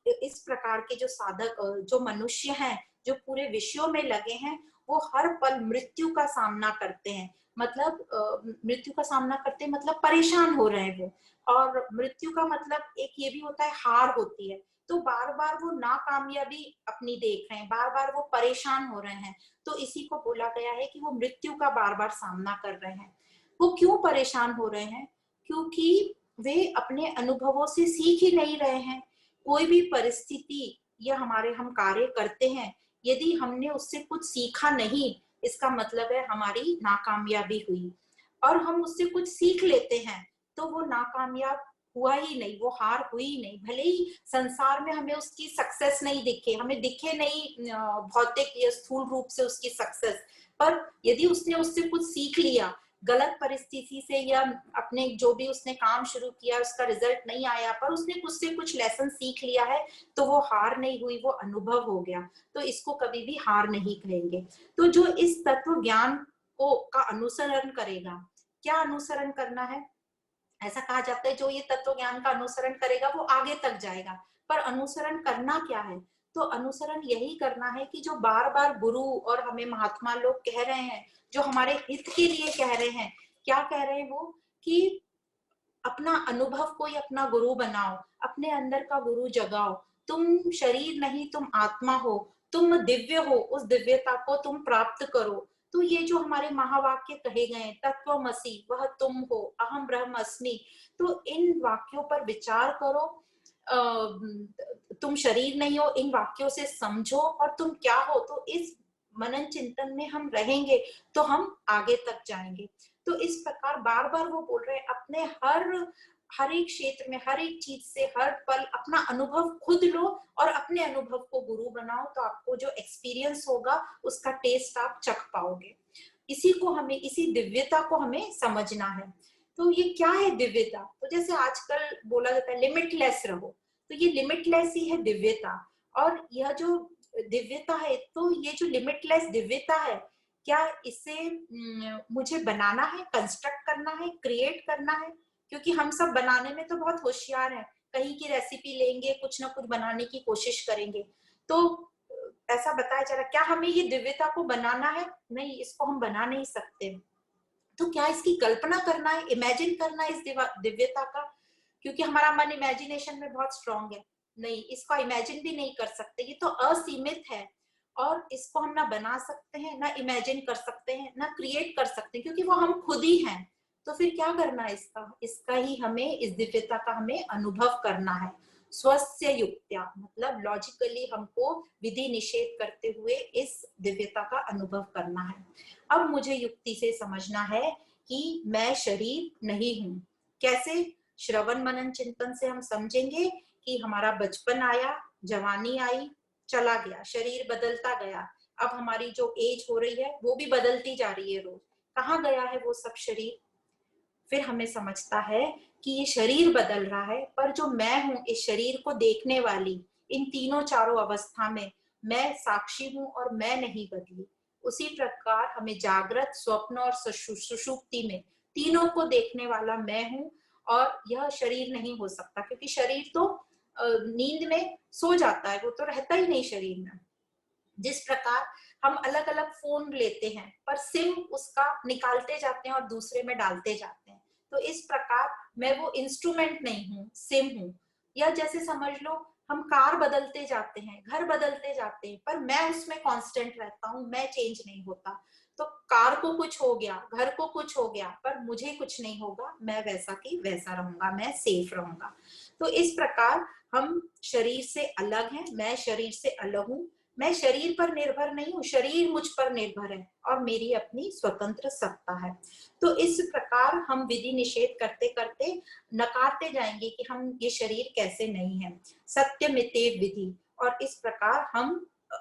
इस प्रकार के जो साधक, जो मनुष्य हैं, जो पूरे विषयों में लगे हैं, वो हर पल मृत्यु का सामना करते हैं, मतलब मृत्यु का सामना करते हैं मतलब परेशान हो रहे हैं वो। और मृत्यु का मतलब एक ये भी होता है हार होती है, तो बार बार वो नाकामयाबी अपनी देख रहे हैं, बार बार वो परेशान हो रहे हैं, तो इसी को बोला गया है कि वो मृत्यु का बार बार सामना कर रहे हैं। वो क्यों परेशान हो रहे हैं, क्योंकि वे अपने अनुभवों से सीख ही नहीं रहे हैं। कोई भी परिस्थिति या हम कार्य करते हैं, यदि हमने उससे कुछ सीखा नहीं, इसका मतलब है हमारी नाकामयाबी हुई। और हम उससे कुछ सीख लेते हैं तो वो नाकामयाब हुआ ही नहीं, वो हार हुई ही नहीं। भले ही संसार में हमें उसकी सक्सेस नहीं दिखे, हमें दिखे नहीं भौतिक या स्थूल रूप से उसकी सक्सेस, पर यदि उसने उससे कुछ सीख लिया, गलत परिस्थिति से या अपने जो भी उसने काम शुरू किया उसका रिजल्ट नहीं आया, पर उसने कुछ से कुछ लेसन सीख लिया है, तो वो हार नहीं हुई, वो अनुभव हो गया। तो इसको कभी भी हार नहीं कहेंगे। तो जो इस तत्व ज्ञान को का अनुसरण करेगा, क्या अनुसरण करना है, ऐसा कहा जाता है जो ये तत्व ज्ञान का अनुसरण करेगा वो आगे तक जाएगा। पर अनुसरण करना क्या है, तो अनुसरण यही करना है कि जो बार बार गुरु और हमें महात्मा लोग कह रहे हैं, जो हमारे हित के लिए कह रहे हैं, क्या कह रहे हैं वो, कि अपना अनुभव को ही अपना गुरु बनाओ, अपने अंदर का गुरु जगाओ। तुम शरीर नहीं, तुम आत्मा हो, तुम दिव्य हो, उस दिव्यता को तुम प्राप्त करो। तो ये जो हमारे महावाक्य कहे गए, तत्वमसि वह तुम हो, अहम ब्रह्म अस्मि, तो इन वाक्यों पर विचार करो। तुम शरीर नहीं हो, इन वाक्यों से समझो और तुम क्या हो। तो इस मनन चिंतन में हम रहेंगे तो हम आगे तक जाएंगे। तो इस प्रकार बार बार वो बोल रहे हैं, अपने हर एक क्षेत्र में, हर एक चीज से, हर पल अपना अनुभव खुद लो और अपने अनुभव को गुरु बनाओ, तो आपको जो एक्सपीरियंस होगा उसका टेस्ट आप चख पाओगे। इसी को हमें, इसी दिव्यता को हमें समझना है। तो ये क्या है दिव्यता, तो जैसे आजकल बोला जाता है लिमिटलेस रहो, तो ये लिमिटलेस ही है दिव्यता। और यह जो दिव्यता है, तो ये जो लिमिटलेस दिव्यता है, क्या इसे मुझे बनाना है, कंस्ट्रक्ट करना है, क्रिएट करना है? क्योंकि हम सब बनाने में तो बहुत होशियार हैं, कहीं की रेसिपी लेंगे, कुछ ना कुछ बनाने की कोशिश करेंगे। तो ऐसा बताया जा रहा, क्या हमें ये दिव्यता को बनाना है? नहीं, इसको हम बना नहीं सकते। तो क्या इसकी कल्पना करना है, इमेजिन करना है इस दिव्यता का? क्योंकि हमारा मन इमेजिनेशन में बहुत स्ट्रांग है। नहीं, इसको इमेजिन भी नहीं कर सकते, ये तो असीमित है। और इसको हम ना बना सकते हैं, ना इमेजिन कर सकते हैं, ना क्रिएट कर सकते हैं, क्योंकि वो हम खुद ही हैं। तो फिर क्या करना है इसका, इसका ही हमें, इस दिव्यता का हमें अनुभव करना है। स्वस्य युक्त्या, मतलब लॉजिकली हमको विधि निषेध करते हुए इस दिव्यता का अनुभव करना है। अब मुझे युक्ति से समझना है कि मैं शरीर नहीं हूं। कैसे? श्रवण मनन चिंतन से हम समझेंगे कि हमारा बचपन आया, जवानी आई, चला गया, शरीर बदलता गया। अब हमारी जो एज हो रही है वो भी बदलती जा रही है रोज। कहाँ गया है वो सब शरीर? फिर हमें समझता है कि ये शरीर बदल रहा है, पर जो मैं हूं, इस शरीर को देखने वाली, इन तीनों चारों अवस्था में मैं साक्षी हूं और मैं नहीं बदली। उसी प्रकार हमें जागृत, स्वप्न और सुषुप्ति में तीनों को देखने वाला मैं हूं, और यह शरीर नहीं हो सकता, क्योंकि शरीर तो नींद में सो जाता है, वो तो रहता ही नहीं शरीर में। जिस प्रकार हम अलग अलग फोन लेते हैं, पर सिम उसका निकालते जाते हैं और दूसरे में डालते जाते हैं, तो इस प्रकार मैं वो इंस्ट्रूमेंट नहीं हूँ, सिम हूँ। या जैसे समझ लो, हम कार बदलते जाते हैं, घर बदलते जाते हैं, पर मैं उसमें कांस्टेंट रहता हूँ, मैं चेंज नहीं होता। तो कार को कुछ हो गया, घर को कुछ हो गया, पर मुझे कुछ नहीं होगा, मैं वैसा की वैसा रहूंगा, मैं सेफ रहूंगा। तो इस प्रकार हम शरीर से अलग हैं, मैं शरीर से अलग हूँ, मैं शरीर पर निर्भर नहीं हूँ, शरीर मुझ पर निर्भर है, और मेरी अपनी स्वतंत्र सत्ता है। तो इस प्रकार हम विधि निषेध करते करते नकारते जाएंगे कि हम ये शरीर कैसे नहीं है। सत्यमितेव विधि, और इस प्रकार हम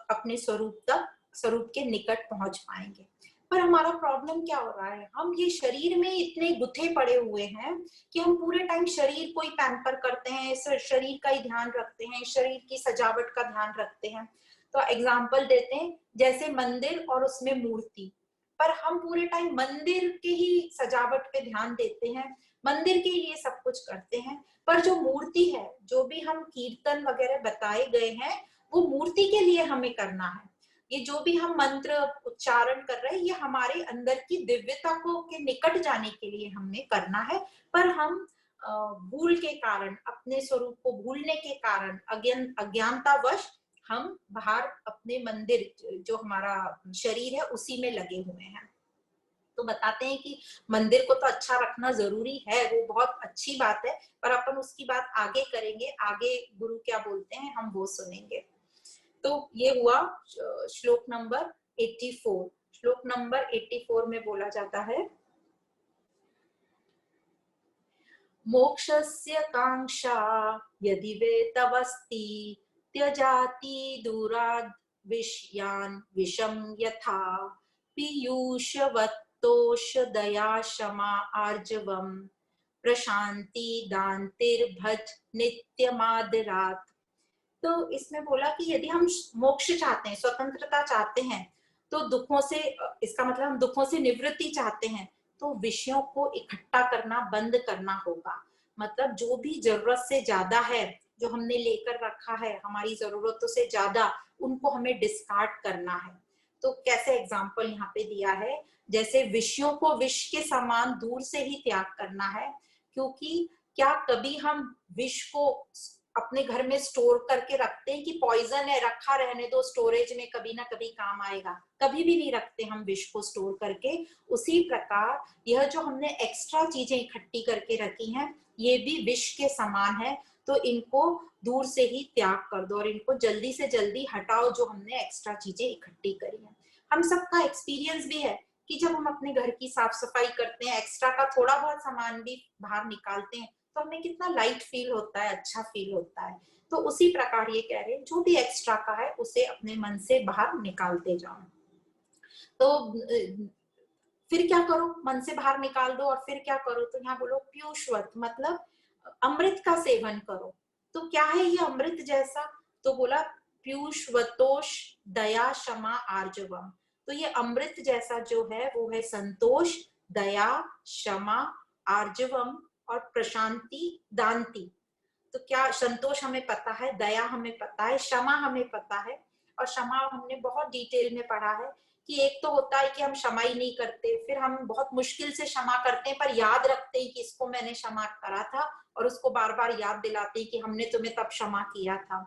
अपने स्वरूप के निकट पहुंच पाएंगे। पर हमारा प्रॉब्लम क्या हो रहा है, हम ये शरीर में इतने गुथे पड़े हुए हैं कि हम पूरे टाइम शरीर को ही पैम्पर करते हैं, शरीर का ही ध्यान रखते हैं, शरीर की सजावट का ध्यान रखते हैं। तो एग्जाम्पल देते हैं, जैसे मंदिर और उसमें मूर्ति, पर हम पूरे टाइम मंदिर के ही सजावट पे ध्यान देते हैं, मंदिर के लिए सब कुछ करते हैं, पर जो मूर्ति है, जो भी हम कीर्तन वगैरह बताए गए हैं, वो मूर्ति के लिए हमें करना है। ये जो भी हम मंत्र उच्चारण कर रहे हैं, ये हमारे अंदर की दिव्यता को के निकट जाने के लिए हमने करना है। पर हम भूल के कारण, अपने स्वरूप को भूलने के कारण, अज्ञानतावश हम बाहर अपने मंदिर, जो हमारा शरीर है, उसी में लगे हुए हैं। तो बताते हैं कि मंदिर को तो अच्छा रखना जरूरी है, वो बहुत अच्छी बात है, पर अपन उसकी बात आगे करेंगे, आगे गुरु क्या बोलते हैं हम वो सुनेंगे। तो ये हुआ श्लोक नंबर 84। श्लोक नंबर 84 में बोला जाता है, मोक्षस्य कांक्षा यदि वे तवस्ति त्यजाति दूराद् विषयान् विषम यथा पीयूषवत्तोष दया क्षमा आर्जवम् प्रशांति दान्तिर्भज नित्यमादरात्। तो इसमें बोला कि यदि हम मोक्ष चाहते हैं, स्वतंत्रता चाहते हैं, तो दुखों से, इसका मतलब हम दुखों से निवृत्ति चाहते हैं, तो विषयों को इकट्ठा करना बंद करना होगा। मतलब जो भी जरूरत से ज्यादा है, जो हमने लेकर रखा है हमारी जरूरतों से ज्यादा, उनको हमें डिस्कार्ड करना है। तो कैसे एग्जाम्पल यहाँ पे दिया है, जैसे विषयों को विष के समान दूर से ही त्याग करना है। क्योंकि क्या कभी हम विष को अपने घर में स्टोर करके रखते हैं कि पॉइजन है, रखा रहने दो स्टोरेज में, कभी ना कभी काम आएगा? कभी भी नहीं रखते हम विष को स्टोर करके। उसी प्रकार यह जो हमने एक्स्ट्रा चीजें इकट्ठी करके रखी हैं, ये भी विष के समान है। तो इनको दूर से ही त्याग कर दो और इनको जल्दी से जल्दी हटाओ, जो हमने एक्स्ट्रा चीजें इकट्ठी करी हैं। हम सबका एक्सपीरियंस भी है कि जब हम अपने घर की साफ सफाई करते हैं, एक्स्ट्रा का थोड़ा बहुत सामान भी बाहर निकालते हैं, तो हमें कितना लाइट फील होता है, अच्छा फील होता है। तो उसी प्रकार ये कह रहे हैं, जो भी एक्स्ट्रा का है उसे अपने मन से बाहर निकालते जाओ। तो फिर क्या करो? मन से बाहर निकाल दो और फिर क्या करो? तो यहाँ बोलो पीयूषवत, मतलब अमृत का सेवन करो। तो क्या है ये अमृत जैसा? तो बोला पीयूषवतोष दया क्षमा आर्जवम। तो ये अमृत जैसा जो है वो है संतोष, दया, क्षमा, आर्जवम और प्रशांति, दांति। तो क्या संतोष हमें पता है, दया हमें पता है, क्षमा हमें पता है। और क्षमा हमने बहुत डिटेल में पढ़ा है कि एक तो होता है कि हम क्षमा ही नहीं करते, फिर हम बहुत मुश्किल से क्षमा करते हैं, पर याद रखते हैं कि इसको मैंने क्षमा करा था, और उसको बार बार याद दिलाते हैं कि हमने तुम्हें तब क्षमा किया था।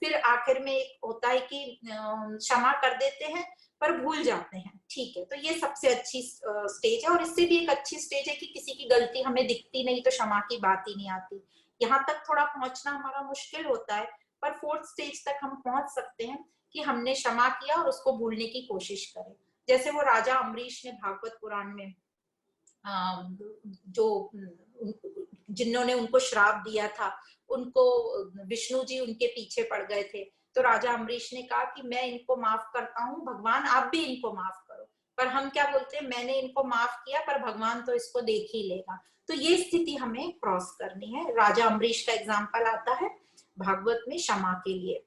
फिर आखिर में एक होता है कि क्षमा कर देते हैं पर भूल जाते हैं। ठीक है, तो ये सबसे अच्छी स्टेज है। और इससे भी एक अच्छी स्टेज है कि किसी की गलती हमें दिखती नहीं तो क्षमा की बात ही नहीं आती। यहाँ तक थोड़ा पहुंचना हमारा मुश्किल होता है, पर फोर्थ स्टेज तक हम पहुंच सकते हैं कि हमने क्षमा किया और उसको भूलने की कोशिश करें। जैसे वो राजा अम्बरीश ने भागवत पुराण में जो जिन्होंने उनको श्राप दिया था, उनको विष्णु जी उनके पीछे पड़ गए थे, तो राजा अम्बरीश ने कहा कि मैं इनको माफ करता हूँ, भगवान आप भी इनको माफ करो। पर हम क्या बोलते हैं, मैंने इनको माफ किया पर भगवान तो इसको देख ही लेगा। तो ये स्थिति हमें क्रॉस करनी है। राजा अम्बरीश का एग्जाम्पल आता है भागवत में क्षमा के लिए,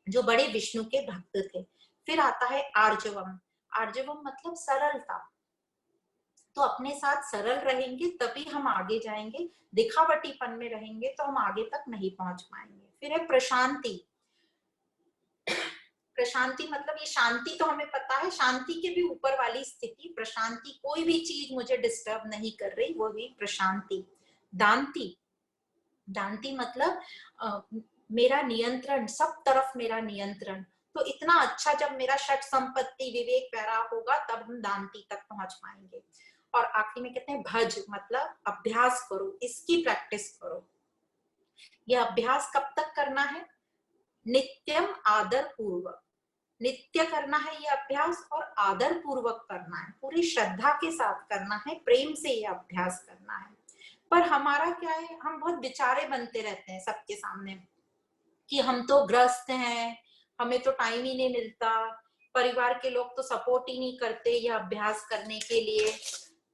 जो बड़े विष्णु के भक्त थे। फिर आता है आर्जवम। आर्जवम मतलब सरलता। तो अपने साथ सरल रहेंगे तभी हम आगे जाएंगे, दिखावटीपन में रहेंगे तो हम आगे तक नहीं पहुंच पाएंगे। फिर है प्रशांति। प्रशांति मतलब ये शांति तो हमें पता है, शांति के भी ऊपर वाली स्थिति प्रशांति, कोई भी चीज मुझे डिस्टर्ब नहीं कर रही, वो भी प्रशांति। दांति, दांति मतलब मेरा नियंत्रण, सब तरफ मेरा नियंत्रण। तो इतना अच्छा जब मेरा षट संपत्ति विवेक पैरा होगा तब हम दांति तक पहुंच पाएंगे। और आखिरी में कहते हैं भज, मतलब अभ्यास करो, इसकी प्रैक्टिस करो। यह अभ्यास कब तक करना है? नित्यम आदर पूर्वक, नित्य करना है ये अभ्यास, और आदर पूर्वक करना है, पूरी श्रद्धा के साथ करना है, प्रेम से ये अभ्यास करना है। पर हमारा क्या है, हम बहुत बेचारे बनते रहते हैं सबके सामने कि हम तो ग्रस्त हैं, हमें तो टाइम ही नहीं मिलता, परिवार के लोग तो सपोर्ट ही नहीं करते यह अभ्यास करने के लिए।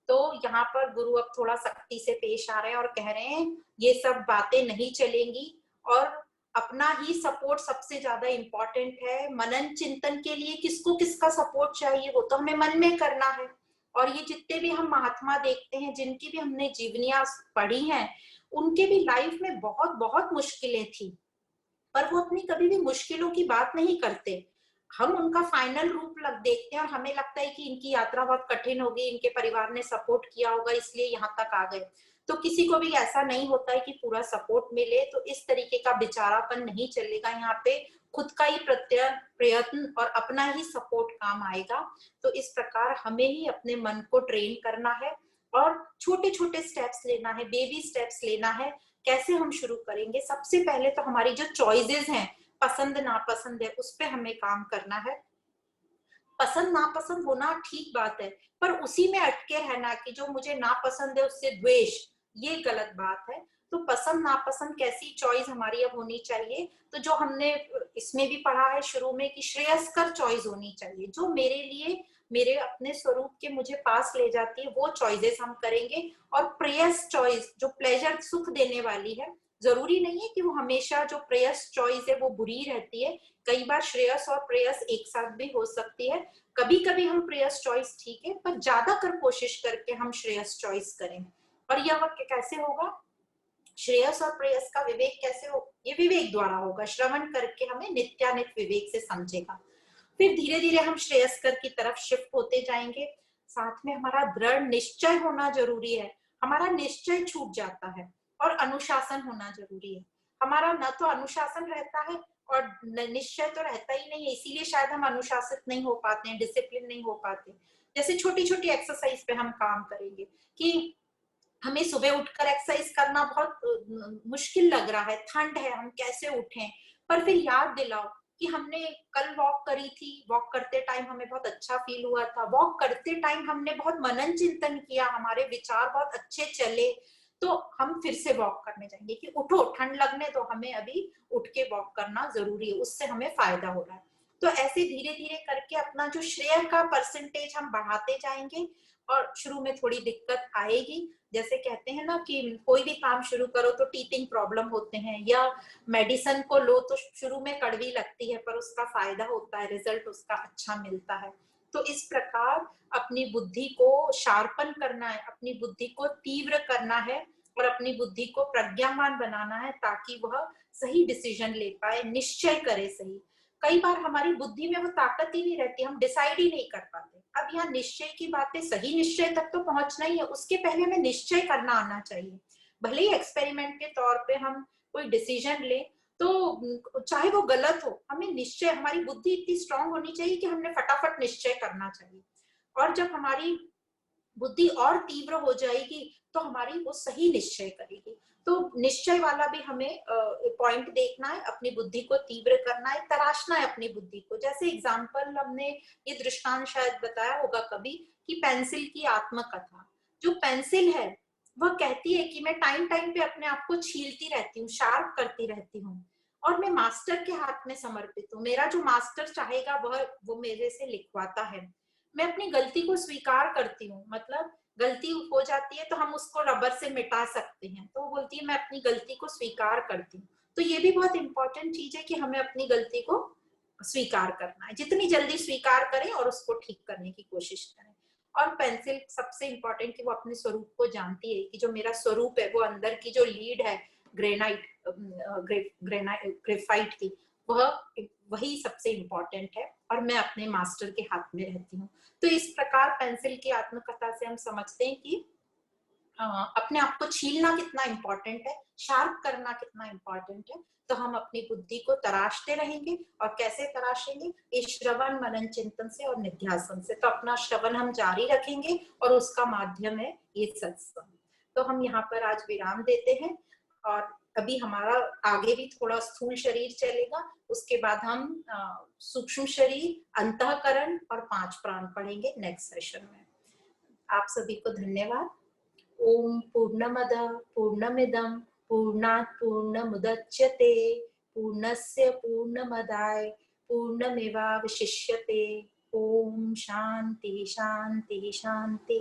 तो यहाँ पर गुरु अब थोड़ा सख्ती से पेश आ रहे हैं और कह रहे हैं ये सब बातें नहीं चलेंगी, और अपना ही सपोर्ट सबसे ज्यादा इम्पोर्टेंट है। मनन चिंतन के लिए किसको किसका सपोर्ट चाहिए वो तो हमें मन में करना है। और ये जितने भी हम महात्मा देखते हैं, जिनकी भी हमने जीवनियां पढ़ी हैं, उनके भी लाइफ में बहुत बहुत मुश्किलें थी, पर वो अपनी कभी भी मुश्किलों की बात नहीं करते। हम उनका फाइनल रूप देखते हैं और हमें लगता है कि इनकी यात्रा बहुत कठिन होगी, इनके परिवार ने सपोर्ट किया होगा इसलिए यहाँ तक आ गए। तो किसी को भी ऐसा नहीं होता है कि पूरा सपोर्ट मिले, तो इस तरीके का बेचारापन नहीं चलेगा। यहाँ पे खुद का ही प्रयत्न और अपना ही सपोर्ट काम आएगा। तो इस प्रकार हमें ही अपने मन को ट्रेन करना है और छोटे छोटे स्टेप्स लेना है, बेबी स्टेप्स लेना है। कैसे हम शुरू करेंगे? सबसे पहले तो हमारी जो चॉइसेस हैं, पसंद नापसंद है, उस पे हमें काम करना है। पसंद नापसंद होना ठीक बात है, पर उसी में अटके रहना कि जो मुझे नापसंद है उससे द्वेष, ये गलत बात है। तो पसंद नापसंद कैसी चॉइस हमारी अब होनी चाहिए, तो जो हमने इसमें भी पढ़ा है शुरू में कि श्रेयस्कर चॉइस होनी चाहिए, जो मेरे लिए मेरे अपने स्वरूप के मुझे पास ले जाती है, वो चॉइसेस हम करेंगे। और प्रेयस चॉइस जो प्लेजर सुख देने वाली है, जरूरी नहीं है कि वो हमेशा जो प्रेयस चॉइस है वो बुरी रहती है। कई बार श्रेयस और प्रेयस एक साथ भी हो सकती है। कभी कभी हम प्रेयस चॉइस ठीक है, पर ज्यादातर कोशिश करके हम श्रेयस चॉइस करें। और यह कैसे होगा, श्रेयस और प्रेयस का विवेक कैसे हो, ये विवेक द्वारा होगा। श्रवण करके हमें नित्यानित विवेक से समझेगा। फिर धीरे धीरे हम श्रेयस्कर की तरफ शिफ्ट होते जाएंगे। साथ में हमारा दृढ़ निश्चय होना जरूरी है। हमारा निश्चय छूट जाता है और अनुशासन होना जरूरी है। हमारा न तो अनुशासन रहता है और निश्चय तो रहता ही नहीं है, इसीलिए शायद हम अनुशासित नहीं हो पाते हैं, डिसिप्लिन नहीं हो पाते। जैसे छोटी छोटी एक्सरसाइज पे हम काम करेंगे कि हमें सुबह उठकर एक्सरसाइज करना बहुत मुश्किल लग रहा है, ठंड है, हम कैसे उठें, पर फिर याद दिलाओ कि हमने कल वॉक करी थी, वॉक करते टाइम हमें बहुत अच्छा फील हुआ था, वॉक करते टाइम हमने बहुत मनन चिंतन किया, हमारे विचार बहुत अच्छे चले, तो हम फिर से वॉक करने जाएंगे कि उठो, ठंड लगने तो हमें अभी उठ के वॉक करना जरूरी है, उससे हमें फायदा हो रहा है। तो ऐसे धीरे धीरे करके अपना जो श्रेय का परसेंटेज हम बढ़ाते जाएंगे। और शुरू में थोड़ी दिक्कत आएगी, जैसे कहते हैं ना कि कोई भी काम शुरू करो तो टीथिंग प्रॉब्लम होते हैं, या मेडिसिन को लो तो शुरू में कड़वी लगती है पर उसका फायदा होता है, रिजल्ट उसका अच्छा मिलता है। तो इस प्रकार अपनी बुद्धि को शार्पन करना है, अपनी बुद्धि को तीव्र करना है और अपनी बुद्धि को प्रज्ञावान बनाना है, ताकि वह सही डिसीजन ले पाए, निश्चय करे सही। कई बार हमारी बुद्धि में वो ताकत ही नहीं रहती, हम डिसाइड ही नहीं कर पाते। अब यहाँ निश्चय की बातें, सही निश्चय तक तो पहुंचना ही है, उसके पहले हमें निश्चय करना आना चाहिए। भले ही एक्सपेरिमेंट के तौर पे हम कोई डिसीजन ले तो चाहे वो गलत हो, हमें निश्चय, हमारी बुद्धि इतनी स्ट्रांग होनी चाहिए कि हमने फटाफट निश्चय करना चाहिए। और जब हमारी बुद्धि और तीव्र हो जाएगी तो हमारी वो सही निश्चय करेगी। तो निश्चय वाला भी हमें पॉइंट देखना है, अपनी बुद्धि को तीव्र करना है, तराशना है अपनी बुद्धि को। जैसे एग्जाम्पल हमने ये दृष्टांत शायद बताया होगा कभी कि पेंसिल की आत्मकथा। जो पेंसिल है वह कहती है कि मैं टाइम टाइम पे अपने आप को छीलती रहती हूँ, शार्प करती रहती हूँ, और मैं मास्टर के हाथ में समर्पित हूँ। मेरा जो मास्टर चाहेगा वह वो मेरे से लिखवाता है। मैं अपनी गलती को स्वीकार करती हूँ, मतलब गलती हो जाती है तो हम उसको रबर से मिटा सकते हैं, तो वो बोलती है मैं अपनी गलती को स्वीकार करती हूँ। तो ये भी बहुत इंपॉर्टेंट चीज है कि हमें अपनी गलती को स्वीकार करना है, जितनी जल्दी स्वीकार करें और उसको ठीक करने की कोशिश करें। और पेंसिल सबसे इंपॉर्टेंट कि वो अपने स्वरूप को जानती है कि जो मेरा स्वरूप है, वो अंदर की जो लीड है ग्रेनाइट ग्रेफाइट की, वह वही सबसे इंपॉर्टेंट है, और मैं अपने मास्टर के हाथ में रहती हूँ। तो इस प्रकार पेंसिल की आत्मकथा से हम समझते हैं कि अपने आप को छीलना कितना इंपॉर्टेंट है, शार्प करना कितना इंपॉर्टेंट है। तो हम अपनी बुद्धि को तराशते रहेंगे, और कैसे तराशेंगे, इस श्रवण मनन चिंतन से और निध्यासन से। तो अपना श्रवण हम जारी रखेंगे और उसका माध्यम है ये सत्संग। तो हम यहाँ पर आज विराम देते हैं, और अभी हमारा आगे भी थोड़ा स्थूल शरीर चलेगा, उसके बाद हम सूक्ष्म शरीर, अंतःकरण और 5 प्राण पढ़ेंगे नेक्स्ट सेशन में। आप सभी को धन्यवाद। ओम पूर्णमद पूर्णमिदं पूर्णात् पूर्णमुदच्यते पूर्णस्य पूर्णमदाय पूर्णमेवावशिष्यते। ओम शांति शांति शांति।